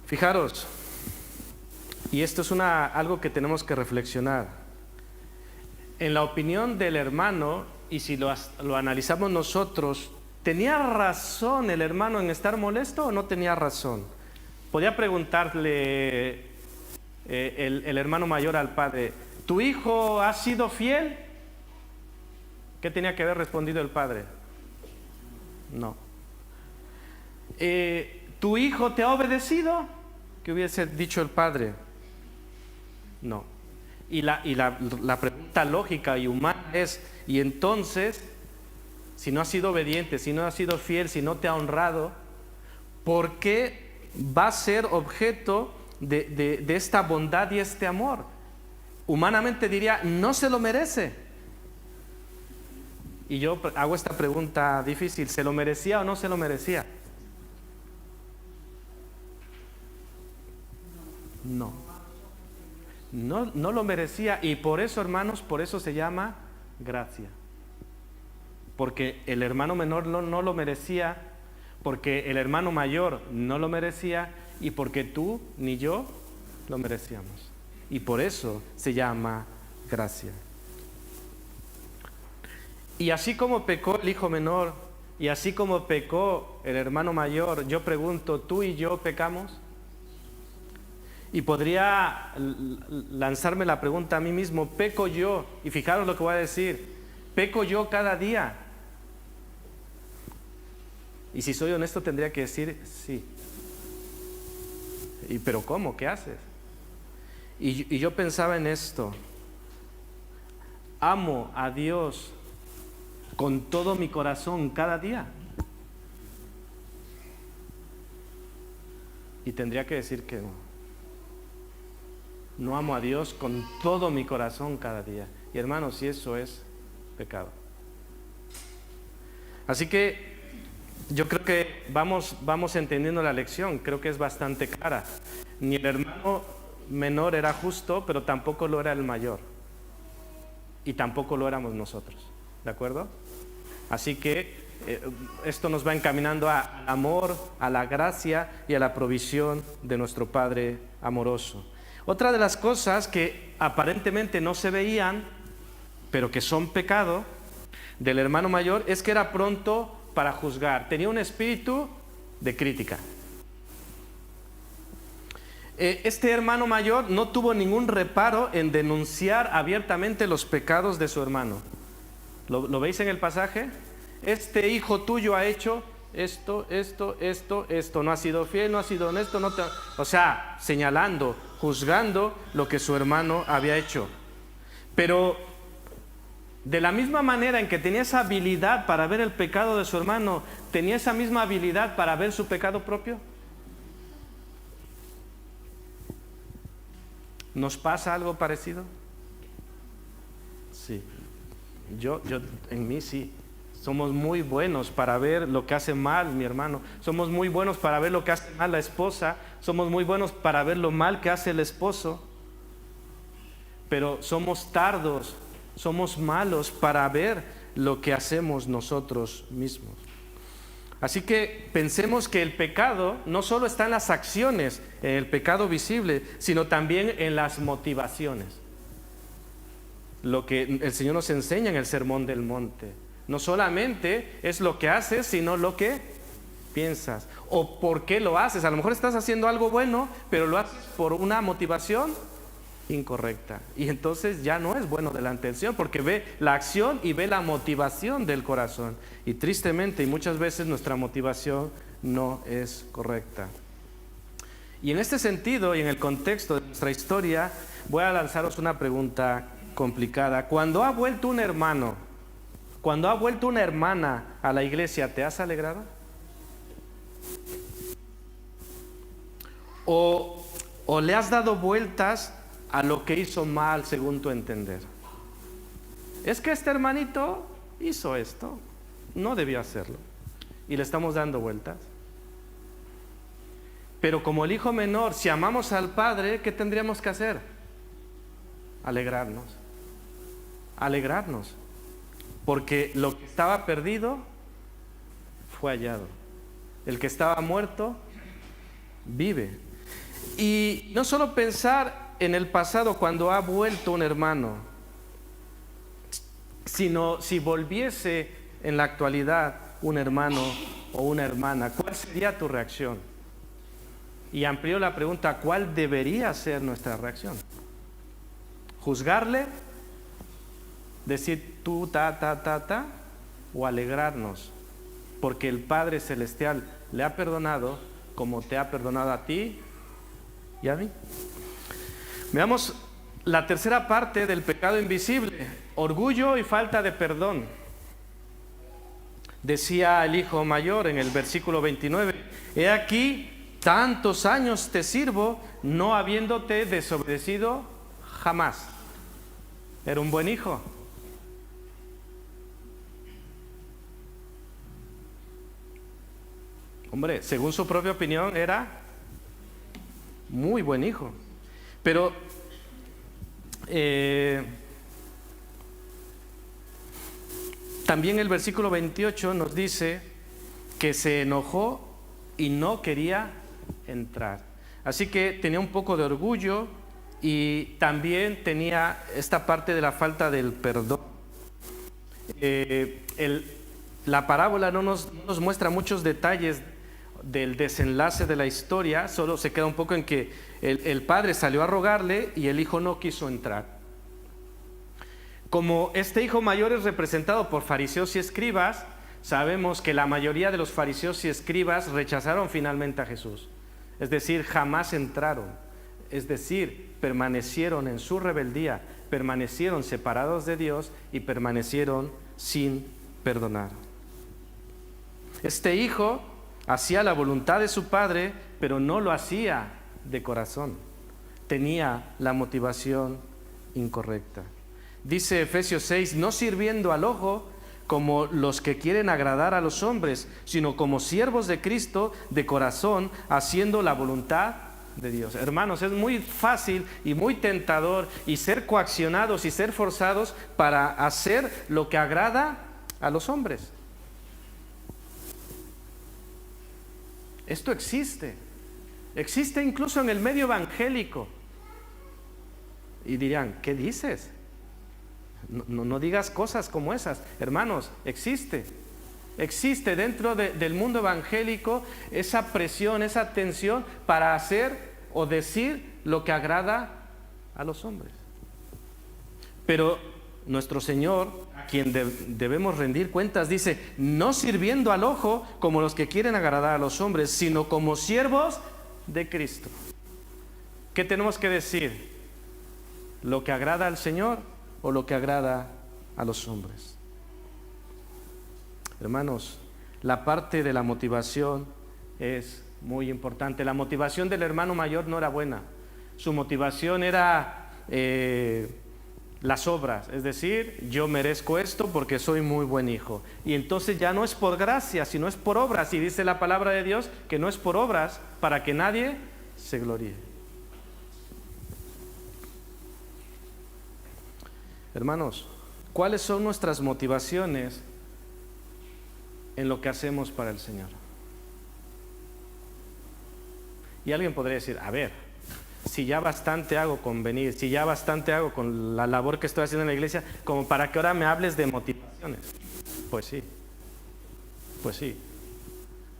Fijaros, y esto es algo que tenemos que reflexionar. En la opinión del hermano, y si lo analizamos nosotros, ¿tenía razón el hermano en estar molesto o no tenía razón? Podía preguntarle el hermano mayor al padre, ¿tu hijo ha sido fiel? ¿Qué tenía que haber respondido el padre? No. ¿Tu hijo te ha obedecido? ¿Qué hubiese dicho el padre? No. Y la pregunta lógica y humana es, y entonces, si no has sido obediente, si no has sido fiel, si no te ha honrado, ¿por qué va a ser objeto de esta bondad y este amor? Humanamente diría, no se lo merece. Y yo hago esta pregunta difícil, ¿se lo merecía o no se lo merecía? No lo merecía, y por eso, hermanos, por eso se llama gracia. Porque el hermano menor no lo merecía, porque el hermano mayor no lo merecía, y porque tú ni yo lo merecíamos. Y por eso se llama gracia. Y así como pecó el hijo menor, y así como pecó el hermano mayor, yo pregunto, ¿tú y yo pecamos? Y podría lanzarme la pregunta a mí mismo, ¿peco yo? Y fijaros lo que voy a decir, ¿peco yo cada día? Y si soy honesto tendría que decir sí. ¿Pero cómo? ¿Qué haces? Y yo pensaba en esto, ¿amo a Dios con todo mi corazón cada día? Y tendría que decir que no. No amo a Dios con todo mi corazón cada día. Y hermanos, si eso es pecado. Así que yo creo que vamos entendiendo la lección. Creo que es bastante clara. Ni el hermano menor era justo, pero tampoco lo era el mayor. Y tampoco lo éramos nosotros. ¿De acuerdo? Así que esto nos va encaminando al amor, a la gracia y a la provisión de nuestro Padre amoroso. Otra de las cosas que aparentemente no se veían, pero que son pecado del hermano mayor, es que era pronto para juzgar. Tenía un espíritu de crítica. Este hermano mayor no tuvo ningún reparo en denunciar abiertamente los pecados de su hermano. ¿Lo veis en el pasaje? Este hijo tuyo ha hecho esto, no ha sido fiel, no ha sido honesto, o sea, señalando, juzgando lo que su hermano había hecho. Pero de la misma manera en que tenía esa habilidad para ver el pecado de su hermano, ¿tenía esa misma habilidad para ver su pecado propio? ¿Nos pasa algo parecido? Sí. Yo en mí sí. Somos muy buenos para ver lo que hace mal mi hermano. Somos muy buenos para ver lo que hace mal la esposa. Somos muy buenos para ver lo mal que hace el esposo. Pero somos tardos, somos malos para ver lo que hacemos nosotros mismos. Así que pensemos que el pecado no solo está en las acciones, en el pecado visible, sino también en las motivaciones. Lo que el Señor nos enseña en el Sermón del Monte. No solamente es lo que haces, sino lo que piensas. O por qué lo haces. A lo mejor estás haciendo algo bueno, pero lo haces por una motivación incorrecta. Y entonces ya no es bueno delante del Señor, porque ve la acción y ve la motivación del corazón. Y tristemente, y muchas veces nuestra motivación no es correcta. Y en este sentido, y en el contexto de nuestra historia, voy a lanzaros una pregunta complicada. Cuando ha vuelto un hermano, cuando ha vuelto una hermana a la iglesia, ¿te has alegrado? O ¿O le has dado vueltas a lo que hizo mal según tu entender? Es que este hermanito hizo esto, no debió hacerlo, y le estamos dando vueltas. Pero como el hijo menor, si amamos al padre, ¿qué tendríamos que hacer? Alegrarnos. Alegrarnos. Porque lo que estaba perdido fue hallado. El que estaba muerto vive. Y no solo pensar en el pasado cuando ha vuelto un hermano, sino si volviese en la actualidad un hermano o una hermana, ¿cuál sería tu reacción? Y amplió la pregunta, ¿cuál debería ser nuestra reacción? ¿Juzgarle? ¿Decir tú, o alegrarnos? Porque el Padre Celestial le ha perdonado como te ha perdonado a ti y a mí. Veamos la tercera parte del pecado invisible, orgullo y falta de perdón. Decía el hijo mayor en el versículo 29, he aquí, tantos años te sirvo, no habiéndote desobedecido jamás. Era un buen hijo. Hombre, según su propia opinión, era muy buen hijo. Pero también el versículo 28 nos dice que se enojó y no quería entrar. Así que tenía un poco de orgullo y también tenía esta parte de la falta del perdón. La parábola no nos muestra muchos detalles del desenlace de la historia, solo se queda un poco en que el padre salió a rogarle y el hijo no quiso entrar. Como este hijo mayor es representado por fariseos y escribas, sabemos que la mayoría de los fariseos y escribas rechazaron finalmente a Jesús. Es decir, jamás entraron. Es decir, permanecieron en su rebeldía, permanecieron separados de Dios y permanecieron sin perdonar. Este hijo hacía la voluntad de su padre, pero no lo hacía de corazón. Tenía la motivación incorrecta. Dice Efesios 6, no sirviendo al ojo como los que quieren agradar a los hombres, sino como siervos de Cristo de corazón, haciendo la voluntad de Dios. Hermanos, es muy fácil y muy tentador y ser coaccionados y ser forzados para hacer lo que agrada a los hombres. Esto existe incluso en el medio evangélico. Y dirán, ¿qué dices? No digas cosas como esas. Hermanos, existe dentro del mundo evangélico esa presión, esa tensión para hacer o decir lo que agrada a los hombres. Pero nuestro Señor, a quien debemos rendir cuentas, dice, no sirviendo al ojo como los que quieren agradar a los hombres, sino como siervos de Cristo. ¿Qué tenemos que decir? ¿Lo que agrada al Señor o lo que agrada a los hombres? Hermanos, la parte de la motivación es muy importante. La motivación del hermano mayor no era buena. Su motivación era las obras, es decir, yo merezco esto porque soy muy buen hijo. Y entonces ya no es por gracia, sino es por obras. Y dice la palabra de Dios que no es por obras para que nadie se gloríe. Hermanos, ¿cuáles son nuestras motivaciones en lo que hacemos para el Señor? Y alguien podría decir, a ver, si ya bastante hago con venir, si ya bastante hago con la labor que estoy haciendo en la iglesia, como para que ahora me hables de motivaciones. Pues sí.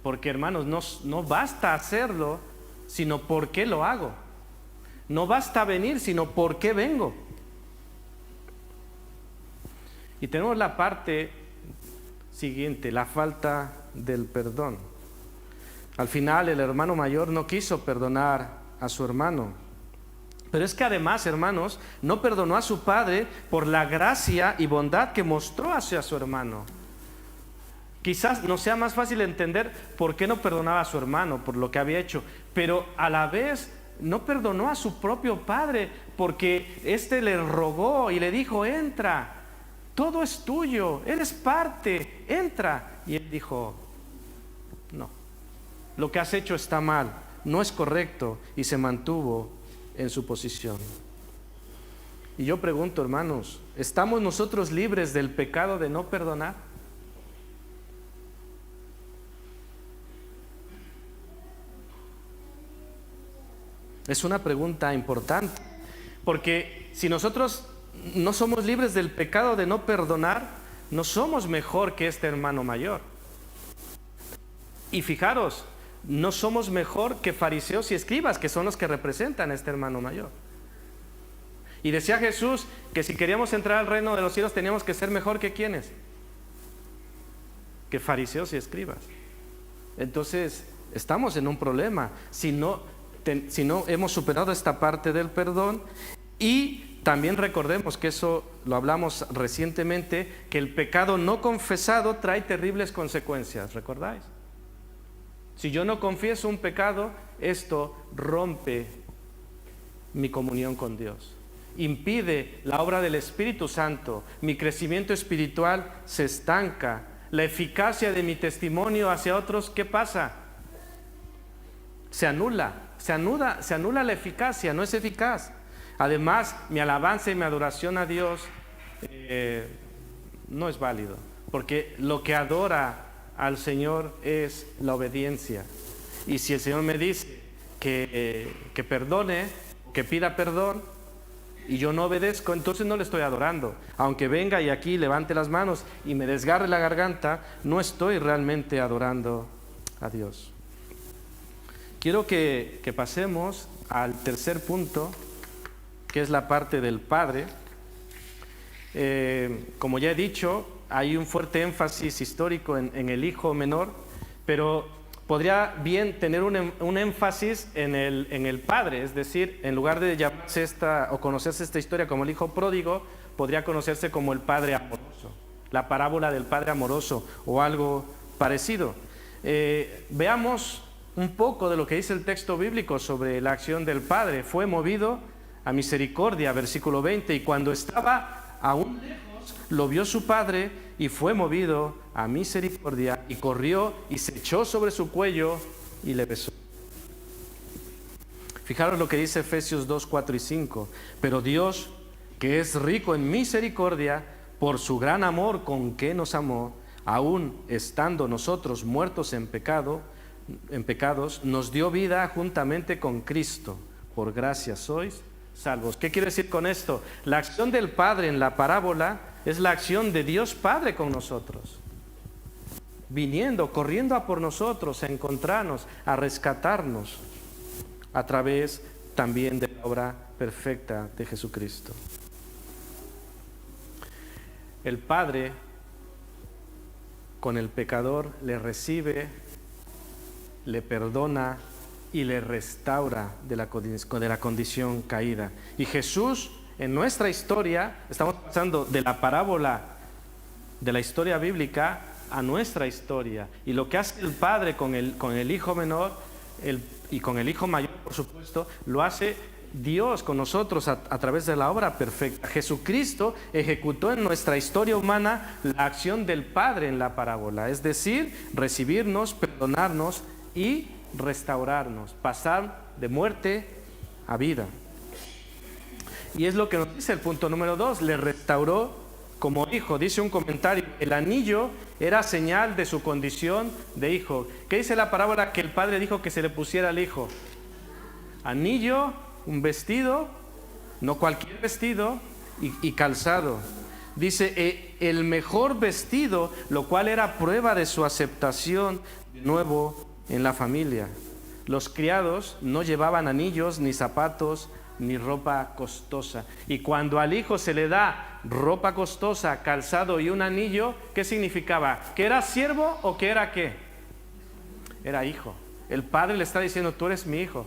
Porque hermanos, no basta hacerlo, sino por qué lo hago. No basta venir, sino por qué vengo. Y tenemos la parte siguiente, la falta del perdón. Al final el hermano mayor no quiso perdonar a su hermano. Pero es que además, hermanos, no perdonó a su padre por la gracia y bondad que mostró hacia su hermano. Quizás nos sea más fácil entender por qué no perdonaba a su hermano por lo que había hecho, pero a la vez no perdonó a su propio padre porque éste le rogó y le dijo, entra, todo es tuyo, eres parte, entra. Y él dijo, no, lo que has hecho está mal, no es correcto, y se mantuvo en su posición. Y yo pregunto, hermanos, ¿estamos nosotros libres del pecado de no perdonar? Es una pregunta importante, porque si nosotros no somos libres del pecado de no perdonar, no somos mejor que este hermano mayor. Y fijaros, no somos mejor que fariseos y escribas, que son los que representan a este hermano mayor. Y decía Jesús que si queríamos entrar al reino de los cielos teníamos que ser mejor que ¿quiénes? Que fariseos y escribas. Entonces, estamos en un problema si no hemos superado esta parte del perdón. Y también recordemos que eso lo hablamos recientemente, que el pecado no confesado trae terribles consecuencias, ¿recordáis? Si yo no confieso un pecado, esto rompe mi comunión con Dios, impide la obra del Espíritu Santo, mi crecimiento espiritual se estanca, la eficacia de mi testimonio hacia otros, ¿qué pasa? Se anula la eficacia, no es eficaz. Además, mi alabanza y mi adoración a Dios no es válido, porque lo que adora al Señor es la obediencia. Y si el Señor me dice que perdone, que pida perdón, y yo no obedezco, entonces no le estoy adorando. Aunque venga y aquí levante las manos y me desgarre la garganta, no estoy realmente adorando a Dios. Quiero que pasemos al tercer punto, que es la parte del Padre. Como ya he dicho, hay un fuerte énfasis histórico en el hijo menor, pero podría bien tener un énfasis en el Padre, es decir, en lugar de llamarse o conocerse esta historia como el hijo pródigo, podría conocerse como el Padre amoroso, la parábola del Padre amoroso o algo parecido. Veamos un poco de lo que dice el texto bíblico sobre la acción del Padre. Fue movido a misericordia, versículo 20, y cuando estaba aún lejos, lo vio su padre y fue movido a misericordia y corrió y se echó sobre su cuello y le besó. Fijaros lo que dice Efesios 2, 4 y 5. Pero Dios, que es rico en misericordia, por su gran amor con que nos amó, aún estando nosotros muertos en pecados, nos dio vida juntamente con Cristo. Por gracia sois salvos. ¿Qué quiere decir con esto? La acción del Padre en la parábola es la acción de Dios Padre con nosotros, viniendo, corriendo a por nosotros, a encontrarnos, a rescatarnos, a través también de la obra perfecta de Jesucristo. El Padre con el pecador le recibe, le perdona y le restaura de la condición caída. Y Jesús, en nuestra historia, estamos pasando de la parábola de la historia bíblica a nuestra historia. Y lo que hace el Padre con el hijo menor y con el hijo mayor, por supuesto, lo hace Dios con nosotros a través de la obra perfecta. Jesucristo ejecutó en nuestra historia humana la acción del Padre en la parábola, es decir, recibirnos, perdonarnos y restaurarnos, pasar de muerte a vida. Y es lo que nos dice el punto número 2, le restauró como hijo. Dice un comentario, el anillo era señal de su condición de hijo. ¿Qué dice la parábola que el padre dijo que se le pusiera al hijo? Anillo, un vestido, no cualquier vestido, y calzado. Dice el mejor vestido, lo cual era prueba de su aceptación de nuevo en la familia. Los criados no llevaban anillos, ni zapatos, ni ropa costosa. Y cuando al hijo se le da ropa costosa, calzado y un anillo, ¿qué significaba? ¿Que era siervo o que era qué? Era hijo. El padre le está diciendo, tú eres mi hijo.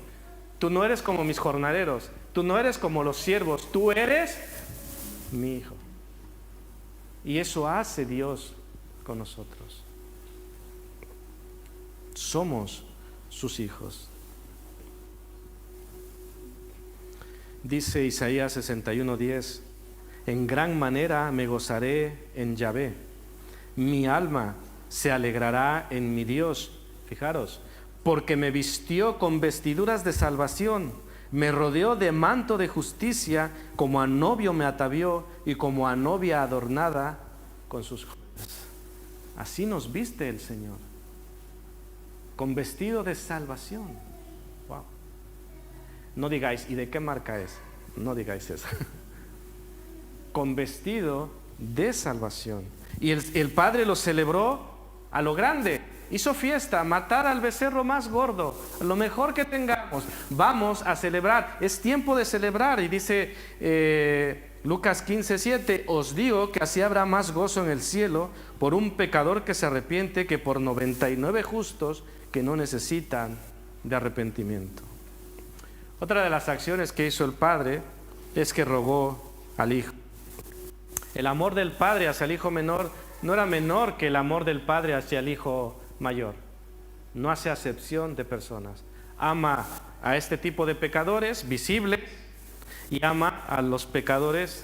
Tú no eres como mis jornaleros. Tú no eres como los siervos. Tú eres mi hijo. Y eso hace Dios con nosotros. Somos sus hijos. Dice Isaías 61:10, en gran manera me gozaré en Yahvé, mi alma se alegrará en mi Dios. Fijaros, porque me vistió con vestiduras de salvación, me rodeó de manto de justicia, como a novio me atavió y como a novia adornada con sus joyas. Así nos viste el Señor, con vestido de salvación. Wow. No digáis, ¿y de qué marca es? No digáis eso. Con vestido de salvación. Y el Padre lo celebró a lo grande. Hizo fiesta, matar al becerro más gordo, lo mejor que tengamos. Vamos a celebrar, es tiempo de celebrar. Y dice Lucas 15:7, os digo que así habrá más gozo en el cielo por un pecador que se arrepiente que por 99 justos que no necesitan de arrepentimiento. Otra de las acciones que hizo el Padre es que rogó al Hijo. El amor del Padre hacia el Hijo menor no era menor que el amor del Padre hacia el Hijo mayor. No hace acepción de personas. Ama a este tipo de pecadores visibles y ama a los pecadores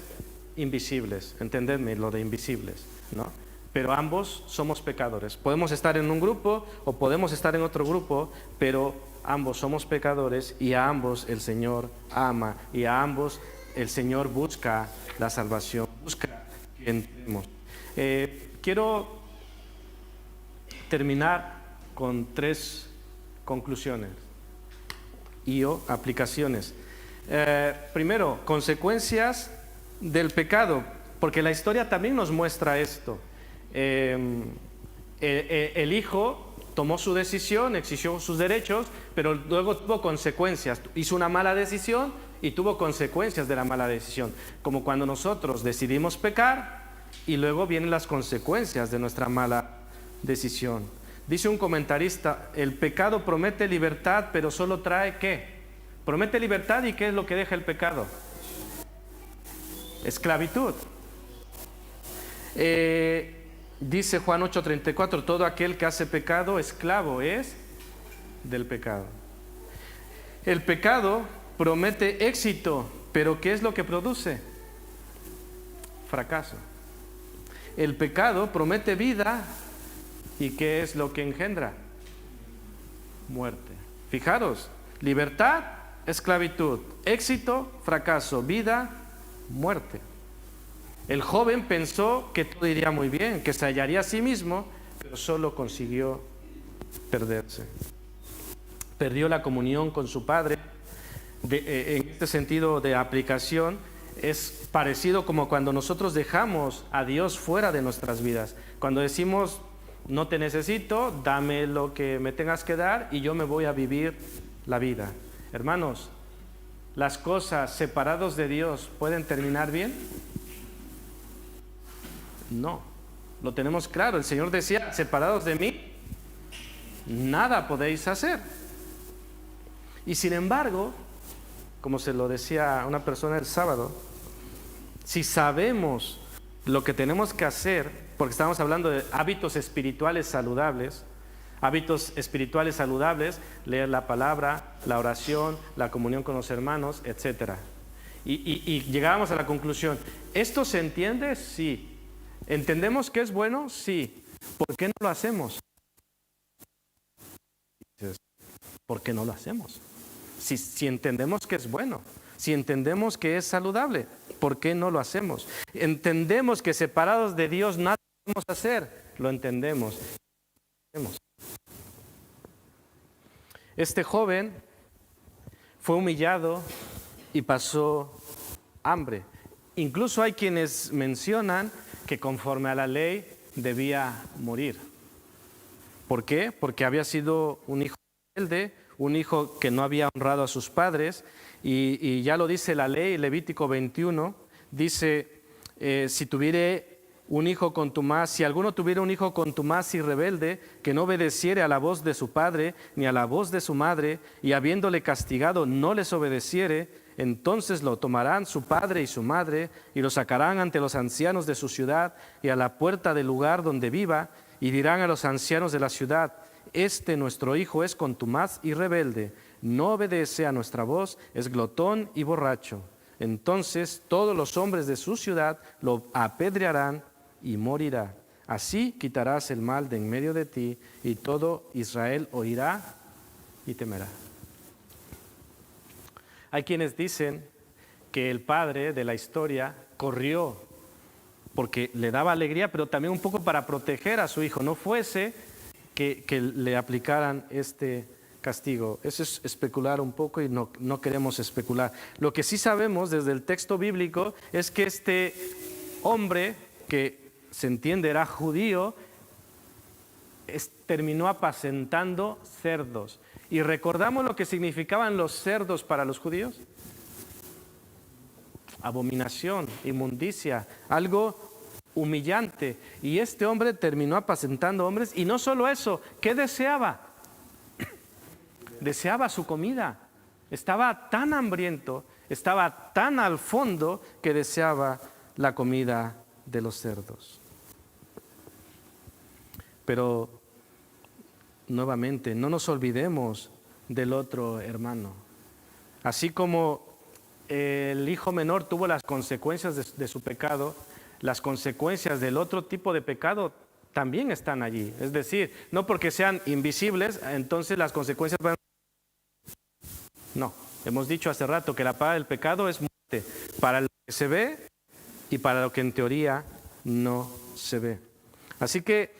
invisibles. Entendedme lo de invisibles, ¿no? Pero ambos somos pecadores. Podemos estar en un grupo o podemos estar en otro grupo, pero ambos somos pecadores y a ambos el Señor ama y a ambos el Señor busca la salvación, busca que entremos. Quiero terminar con 3 conclusiones y aplicaciones. Primero, consecuencias del pecado, porque la historia también nos muestra esto. El Hijo tomó su decisión, exigió sus derechos, pero luego tuvo consecuencias. Hizo una mala decisión y tuvo consecuencias de la mala decisión. Como cuando nosotros decidimos pecar y luego vienen las consecuencias de nuestra mala decisión. Dice un comentarista, el pecado promete libertad, pero solo trae ¿qué? Promete libertad, ¿y qué es lo que deja el pecado? Esclavitud. Dice Juan 8:34, todo aquel que hace pecado, esclavo es del pecado. El pecado promete éxito, pero ¿qué es lo que produce? Fracaso. El pecado promete vida, ¿y qué es lo que engendra? Muerte. Fijaros, libertad, esclavitud, éxito, fracaso, vida, muerte. El joven pensó que todo iría muy bien, que se hallaría a sí mismo, pero solo consiguió perderse. Perdió la comunión con su padre. En este sentido de aplicación, es parecido como cuando nosotros dejamos a Dios fuera de nuestras vidas. Cuando decimos, no te necesito, dame lo que me tengas que dar y yo me voy a vivir la vida. Hermanos, ¿las cosas separados de Dios pueden terminar bien? No, lo tenemos claro. El Señor decía, separados de mí, nada podéis hacer. Y sin embargo, como se lo decía una persona el sábado, si sabemos lo que tenemos que hacer, porque estamos hablando de hábitos espirituales saludables, leer la palabra, la oración, la comunión con los hermanos, etc. Y llegábamos a la conclusión, ¿esto se entiende? Sí. ¿Entendemos que es bueno? Sí. ¿Por qué no lo hacemos? ¿Por qué no lo hacemos? Si entendemos que es bueno, si entendemos que es saludable, ¿por qué no lo hacemos? Entendemos que separados de Dios nada podemos hacer, lo entendemos. Este joven fue humillado y pasó hambre. Incluso hay quienes mencionan que conforme a la ley debía morir. ¿Por qué? Porque había sido un hijo rebelde, un hijo que no había honrado a sus padres, y ya lo dice la ley, Levítico 21, dice, si alguno tuviera un hijo contumaz y rebelde, que no obedeciere a la voz de su padre, ni a la voz de su madre, y habiéndole castigado no les obedeciere, entonces lo tomarán su padre y su madre, y lo sacarán ante los ancianos de su ciudad, y a la puerta del lugar donde viva, y dirán a los ancianos de la ciudad, nuestro hijo es contumaz y rebelde, no obedece a nuestra voz, es glotón y borracho. Entonces todos los hombres de su ciudad lo apedrearán y morirá. Así quitarás el mal de en medio de ti, y todo Israel oirá y temerá. Hay quienes dicen que el padre de la historia corrió porque le daba alegría, pero también un poco para proteger a su hijo, no fuese que le aplicaran este castigo. Eso es especular un poco y no queremos especular. Lo que sí sabemos desde el texto bíblico es que este hombre, que se entiende era judío, terminó apacentando cerdos. ¿Y recordamos lo que significaban los cerdos para los judíos? Abominación, inmundicia, algo humillante. Y este hombre terminó apacentando hombres, y no solo eso, ¿qué deseaba? Deseaba su comida. Estaba tan hambriento, estaba tan al fondo que deseaba la comida de los cerdos. Pero nuevamente, no nos olvidemos del otro hermano. Así como el hijo menor tuvo las consecuencias de su pecado, las consecuencias del otro tipo de pecado también están allí. Es decir, no porque sean invisibles, entonces las consecuencias van... No, hemos dicho hace rato que la paga del pecado es muerte, para lo que se ve y para lo que en teoría no se ve. Así que,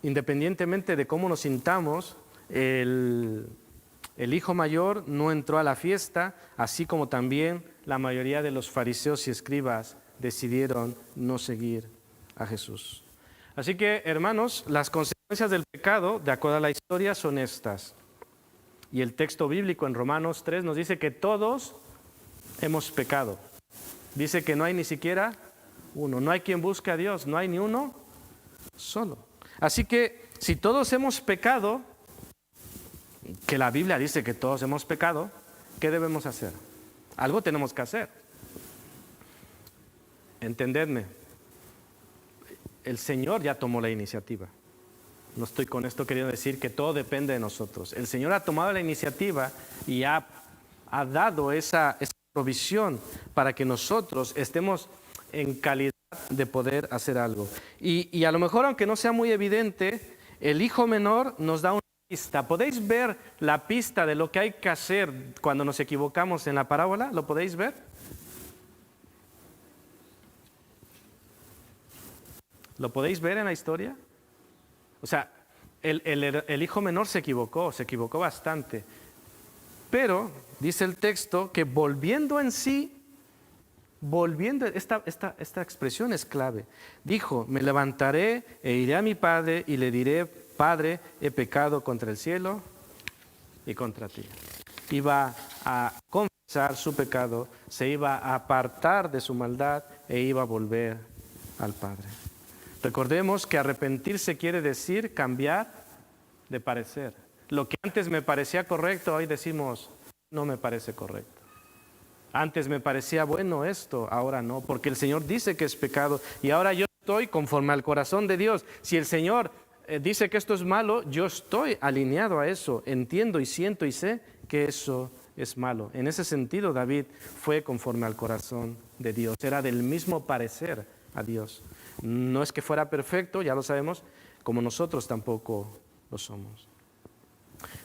independientemente de cómo nos sintamos, el hijo mayor no entró a la fiesta, así como también la mayoría de los fariseos y escribas decidieron no seguir a Jesús. Así que, hermanos, las consecuencias del pecado, de acuerdo a la historia, son estas. Y el texto bíblico en Romanos 3 nos dice que todos hemos pecado. Dice que no hay ni siquiera uno, no hay quien busque a Dios, no hay ni uno solo. Así que, si todos hemos pecado, que la Biblia dice que todos hemos pecado, ¿qué debemos hacer? Algo tenemos que hacer. Entendedme, el Señor ya tomó la iniciativa. No estoy con esto queriendo decir que todo depende de nosotros. El Señor ha tomado la iniciativa y ha dado esa provisión para que nosotros estemos en calidad de poder hacer algo. Y a lo mejor, aunque no sea muy evidente, el hijo menor nos da una pista. ¿Podéis ver la pista de lo que hay que hacer cuando nos equivocamos en la parábola? ¿Lo podéis ver? ¿Lo podéis ver en la historia? O sea, el hijo menor se equivocó bastante. Pero dice el texto que volviendo en sí, esta expresión es clave. Dijo, me levantaré e iré a mi padre y le diré, Padre, he pecado contra el cielo y contra ti. Iba a confesar su pecado, se iba a apartar de su maldad e iba a volver al Padre. Recordemos que arrepentirse quiere decir cambiar de parecer. Lo que antes me parecía correcto, hoy decimos, no me parece correcto. Antes me parecía bueno esto, ahora no, porque el Señor dice que es pecado y ahora yo estoy conforme al corazón de Dios. Si el Señor dice que esto es malo, yo estoy alineado a eso, entiendo y siento y sé que eso es malo. En ese sentido, David fue conforme al corazón de Dios, era del mismo parecer a Dios. No es que fuera perfecto, ya lo sabemos, como nosotros tampoco lo somos.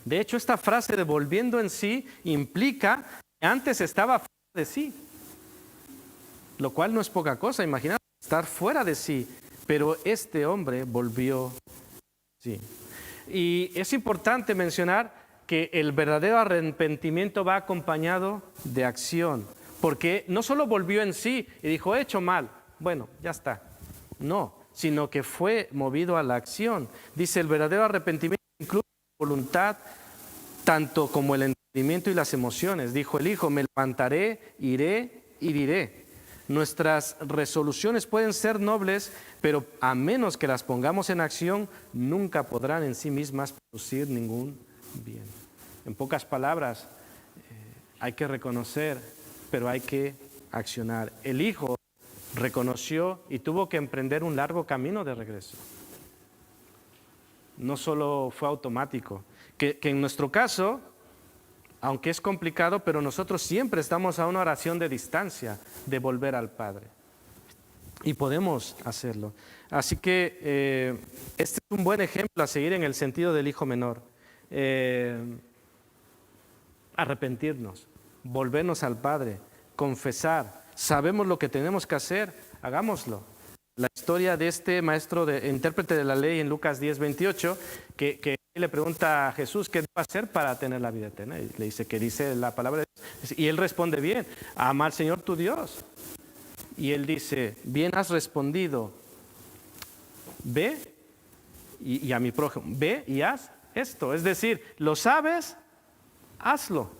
De hecho, esta frase de volviendo en sí implica que antes estaba fuera de sí, lo cual no es poca cosa. Imagínate estar fuera de sí, pero este hombre volvió sí. Y es importante mencionar que el verdadero arrepentimiento va acompañado de acción, porque no solo volvió en sí y dijo, he hecho mal, bueno, ya está. No, sino que fue movido a la acción. Dice, el verdadero arrepentimiento incluye la voluntad, tanto como el entendimiento y las emociones. Dijo el hijo, me levantaré, iré y diré. Nuestras resoluciones pueden ser nobles, pero a menos que las pongamos en acción, nunca podrán en sí mismas producir ningún bien. En pocas palabras, hay que reconocer, pero hay que accionar. El hijo reconoció y tuvo que emprender un largo camino de regreso. no solo fue automático, que en nuestro caso, aunque es complicado, pero nosotros siempre estamos a una oración de distancia de volver al Padre. Y podemos hacerlo. Así que este es un buen ejemplo a seguir en el sentido del hijo menor. Arrepentirnos, volvernos al Padre, confesar. Sabemos lo que tenemos que hacer, hagámoslo. La historia de este maestro, intérprete de la ley en Lucas 10:28, que le pregunta a Jesús qué debe hacer para tener la vida eterna. Y le dice que dice la palabra de Dios. Y él responde bien, ama al Señor tu Dios. Y él dice, bien has respondido, ve y a mi prójimo, ve y haz esto. Es decir, lo sabes, hazlo.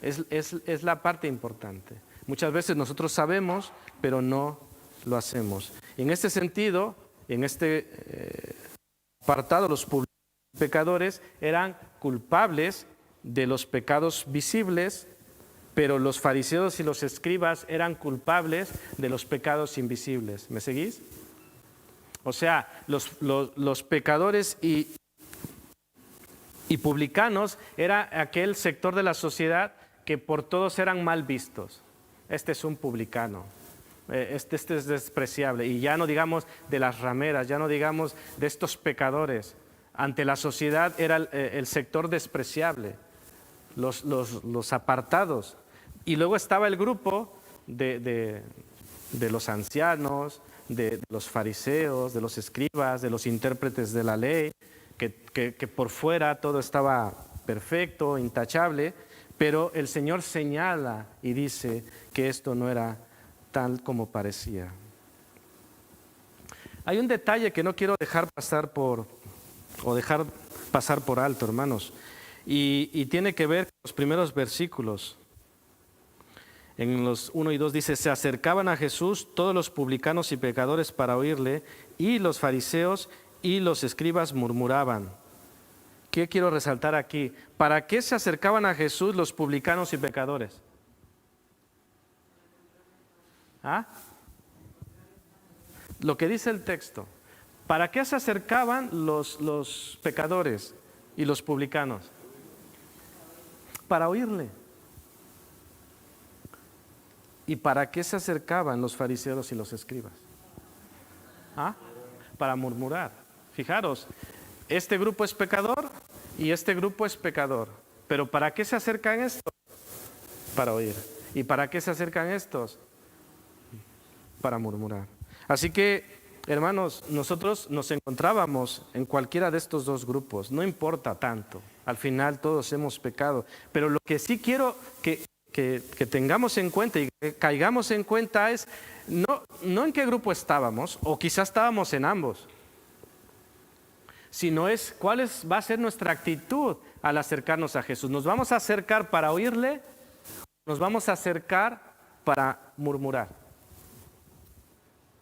Es la parte importante. Muchas veces nosotros sabemos, pero no lo hacemos. En este sentido, en este apartado, los pecadores eran culpables de los pecados visibles, pero los fariseos y los escribas eran culpables de los pecados invisibles. ¿Me seguís? O sea, los pecadores y publicanos era aquel sector de la sociedad que por todos eran mal vistos. Este es un publicano. Este es despreciable. Y ya no digamos de las rameras, ya no digamos de estos pecadores. Ante la sociedad era el sector despreciable, los apartados. Y luego estaba el grupo de los ancianos, de los fariseos, de los escribas, de los intérpretes de la ley, que por fuera todo estaba perfecto, intachable, pero el Señor señala y dice que esto no era tal como parecía. Hay un detalle que no quiero dejar pasar por alto, hermanos, y tiene que ver con los primeros versículos. En los 1 y 2 dice, se acercaban a Jesús todos los publicanos y pecadores para oírle, y los fariseos y los escribas murmuraban. ¿Qué quiero resaltar aquí? ¿Para qué se acercaban a Jesús los publicanos y pecadores? ¿Ah? Lo que dice el texto. ¿Para qué se acercaban los pecadores y los publicanos? Para oírle. ¿Y para qué se acercaban los fariseos y los escribas? ¿Ah? Para murmurar. Fijaros, este grupo es pecador y este grupo es pecador. ¿Pero para qué se acercan estos? Para oír. ¿Y para qué se acercan estos? Para murmurar. Así que, hermanos, nosotros nos encontrábamos en cualquiera de estos dos grupos. No importa tanto. Al final todos hemos pecado. Pero lo que sí quiero que tengamos en cuenta y que caigamos en cuenta es no en qué grupo estábamos, o quizás estábamos en ambos, sino es cuál va a ser nuestra actitud al acercarnos a Jesús. ¿Nos vamos a acercar para oírle? ¿Nos vamos a acercar para murmurar?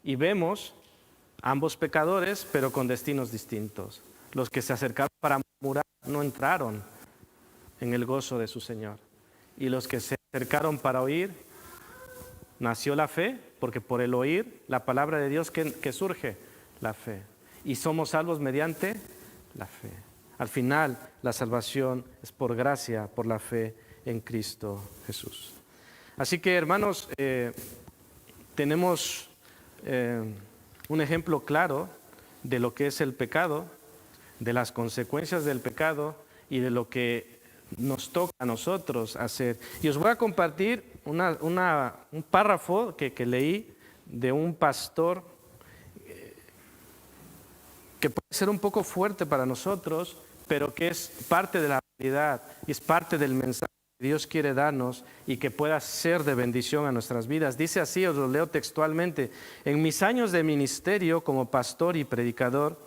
Y vemos ambos pecadores, pero con destinos distintos. Los que se acercaron para murmurar no entraron en el gozo de su Señor. Y los que se acercaron para oír, nació la fe, porque por el oír la palabra de Dios que surge, la fe. Y somos salvos mediante la fe. Al final, la salvación es por gracia, por la fe en Cristo Jesús. Así que, hermanos, tenemos un ejemplo claro de lo que es el pecado, de las consecuencias del pecado y de lo que nos toca a nosotros hacer. Y os voy a compartir un párrafo que leí de un pastor que puede ser un poco fuerte para nosotros, pero que es parte de la realidad y es parte del mensaje que Dios quiere darnos y que pueda ser de bendición a nuestras vidas. Dice así, os lo leo textualmente: en mis años de ministerio como pastor y predicador,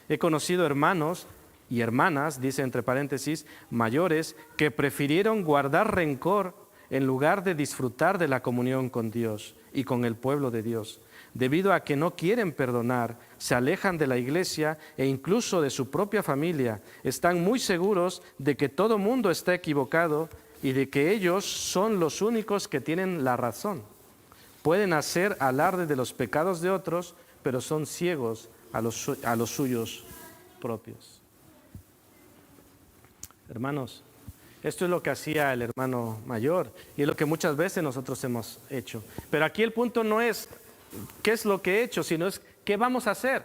he conocido hermanos y hermanas, dice entre paréntesis, mayores, que prefirieron guardar rencor en lugar de disfrutar de la comunión con Dios y con el pueblo de Dios. Debido a que no quieren perdonar, se alejan de la iglesia e incluso de su propia familia. Están muy seguros de que todo mundo está equivocado y de que ellos son los únicos que tienen la razón. Pueden hacer alarde de los pecados de otros, pero son ciegos a los suyos propios. Hermanos, esto es lo que hacía el hermano mayor y es lo que muchas veces nosotros hemos hecho. Pero aquí el punto no es qué es lo que he hecho, sino es qué vamos a hacer.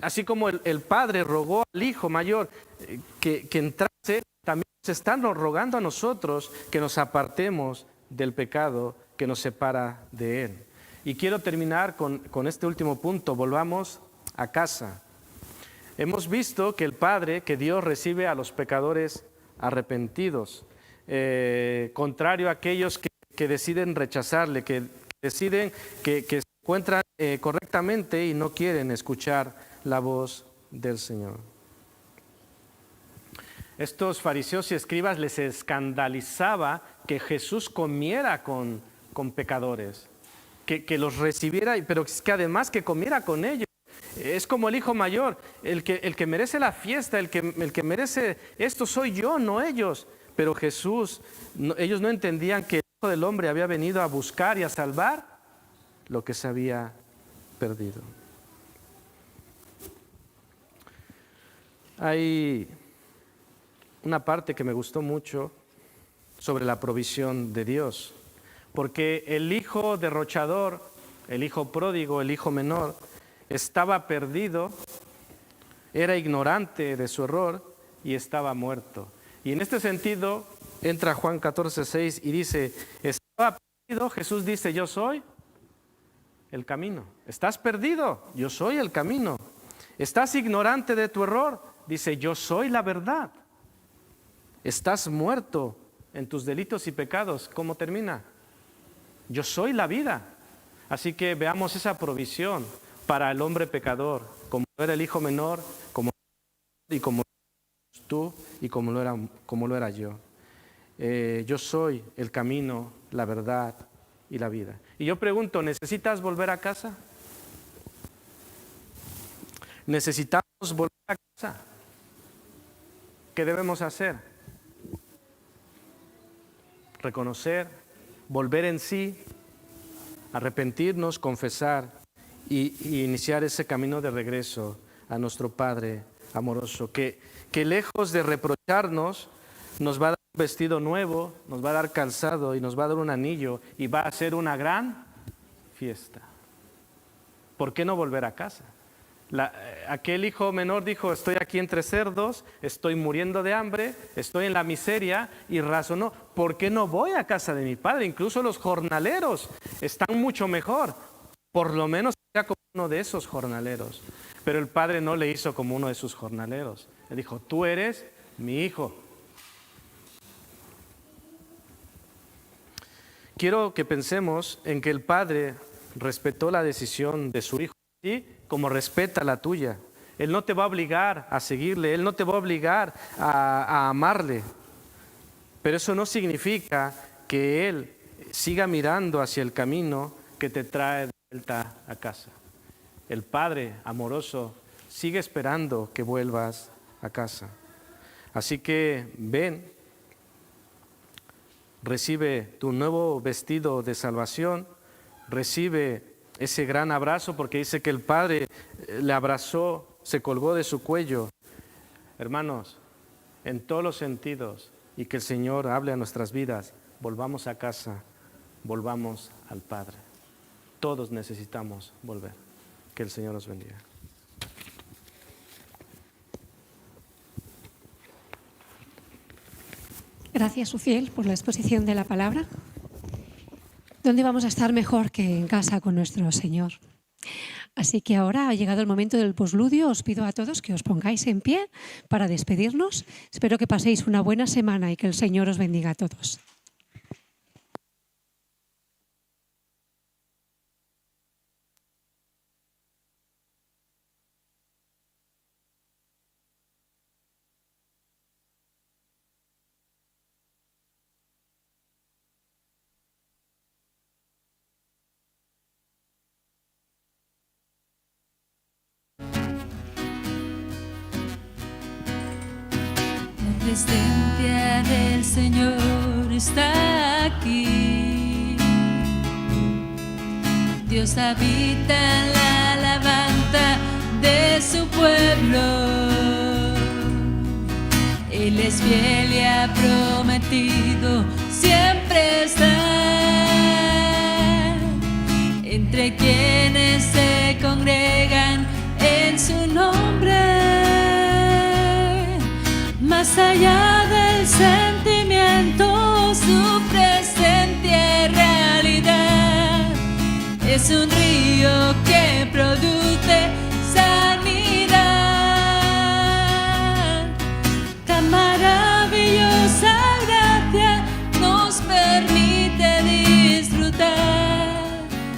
Así como el padre rogó al hijo mayor que entrase, también se están rogando a nosotros que nos apartemos del pecado que nos separa de él. Y quiero terminar con este último punto. Volvamos a casa. Hemos visto que el Padre, que Dios recibe a los pecadores arrepentidos, contrario a aquellos que deciden rechazarle, que deciden que se encuentran correctamente y no quieren escuchar la voz del Señor. Estos fariseos y escribas les escandalizaba que Jesús comiera con pecadores, que los recibiera, pero que además que comiera con ellos. Es como el hijo mayor, el que merece la fiesta, el que merece esto soy yo, no ellos. Pero Jesús, ellos no entendían que el Hijo del Hombre había venido a buscar y a salvar lo que se había perdido. Hay una parte que me gustó mucho sobre la provisión de Dios, porque el hijo derrochador, el hijo pródigo, el hijo menor, estaba perdido, era ignorante de su error y estaba muerto. Y en este sentido entra Juan 14:6 y dice, estaba perdido, Jesús dice, yo soy el camino. ¿Estás perdido? Yo soy el camino. ¿Estás ignorante de tu error? Dice, yo soy la verdad. ¿Estás muerto en tus delitos y pecados? ¿Cómo termina? Yo soy la vida. Así que veamos esa provisión para el hombre pecador, como era el hijo menor, como tú y como lo era yo. Yo soy el camino, la verdad y la vida. Y yo pregunto, ¿necesitas volver a casa? ¿Necesitamos volver a casa? ¿Qué debemos hacer? Reconocer, volver en sí, arrepentirnos, confesar y iniciar ese camino de regreso a nuestro Padre amoroso, que lejos de reprocharnos, nos va a dar un vestido nuevo, nos va a dar calzado y nos va a dar un anillo y va a ser una gran fiesta. ¿Por qué no volver a casa? Aquel hijo menor dijo, estoy aquí entre cerdos, estoy muriendo de hambre, estoy en la miseria, y razonó, ¿por qué no voy a casa de mi padre? Incluso los jornaleros están mucho mejor, por lo menos sea como uno de esos jornaleros. Pero el padre no le hizo como uno de sus jornaleros. Le dijo, tú eres mi hijo. Quiero que pensemos en que el padre respetó la decisión de su hijo, ¿sí? Como respeta la tuya. Él no te va a obligar a seguirle, Él no te va a obligar a amarle. Pero eso no significa que Él siga mirando hacia el camino que te trae de vuelta a casa. El Padre amoroso sigue esperando que vuelvas a casa. Así que ven, recibe tu nuevo vestido de salvación, recibe ese gran abrazo, porque dice que el Padre le abrazó, se colgó de su cuello. Hermanos, en todos los sentidos, y que el Señor hable a nuestras vidas, volvamos a casa, volvamos al Padre. Todos necesitamos volver. Que el Señor nos bendiga. Gracias, Uciel, por la exposición de la palabra. ¿Dónde vamos a estar mejor que en casa con nuestro Señor? Así que ahora ha llegado el momento del posludio. Os pido a todos que os pongáis en pie para despedirnos. Espero que paséis una buena semana y que el Señor os bendiga a todos. La presencia del Señor está aquí. Dios habita en la alabanza de su pueblo. Él es fiel y ha prometido siempre estar entre quienes se congregan en su nombre. Más allá del sentimiento, su presencia es realidad. Es un río que produce sanidad. Tan maravillosa gracia nos permite disfrutar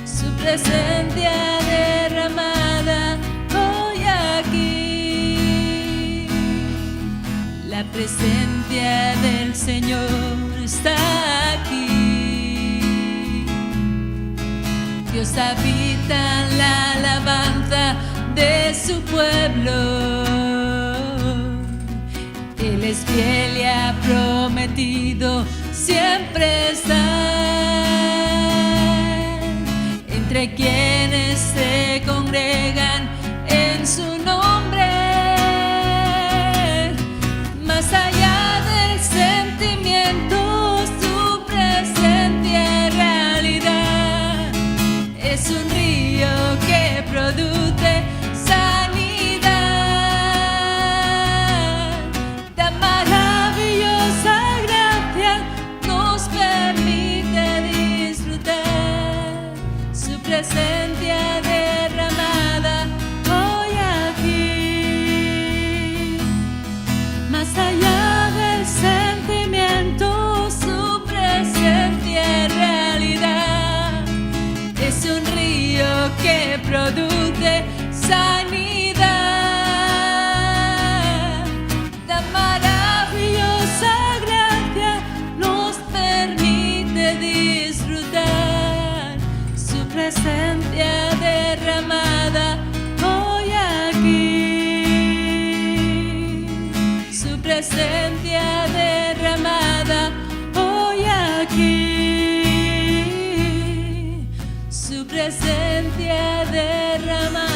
su presencia derramada hoy aquí. La presencia del Señor está aquí. Dios habita en la alabanza de su pueblo. Él es fiel y ha prometido siempre estar entre quienes se congregan en su nombre. Más allá del sentimiento, su presencia es realidad. Es un río que produce sanidad. Tan maravillosa gracia nos permite disfrutar su presencia derramada hoy aquí. Más allá del sentimiento, su presencia es realidad. Es un río que produce sanidad. Tan maravillosa gracia nos permite disfrutar su presencia derramada hoy aquí. Su presencia derramada hoy aquí. Su presencia derramada.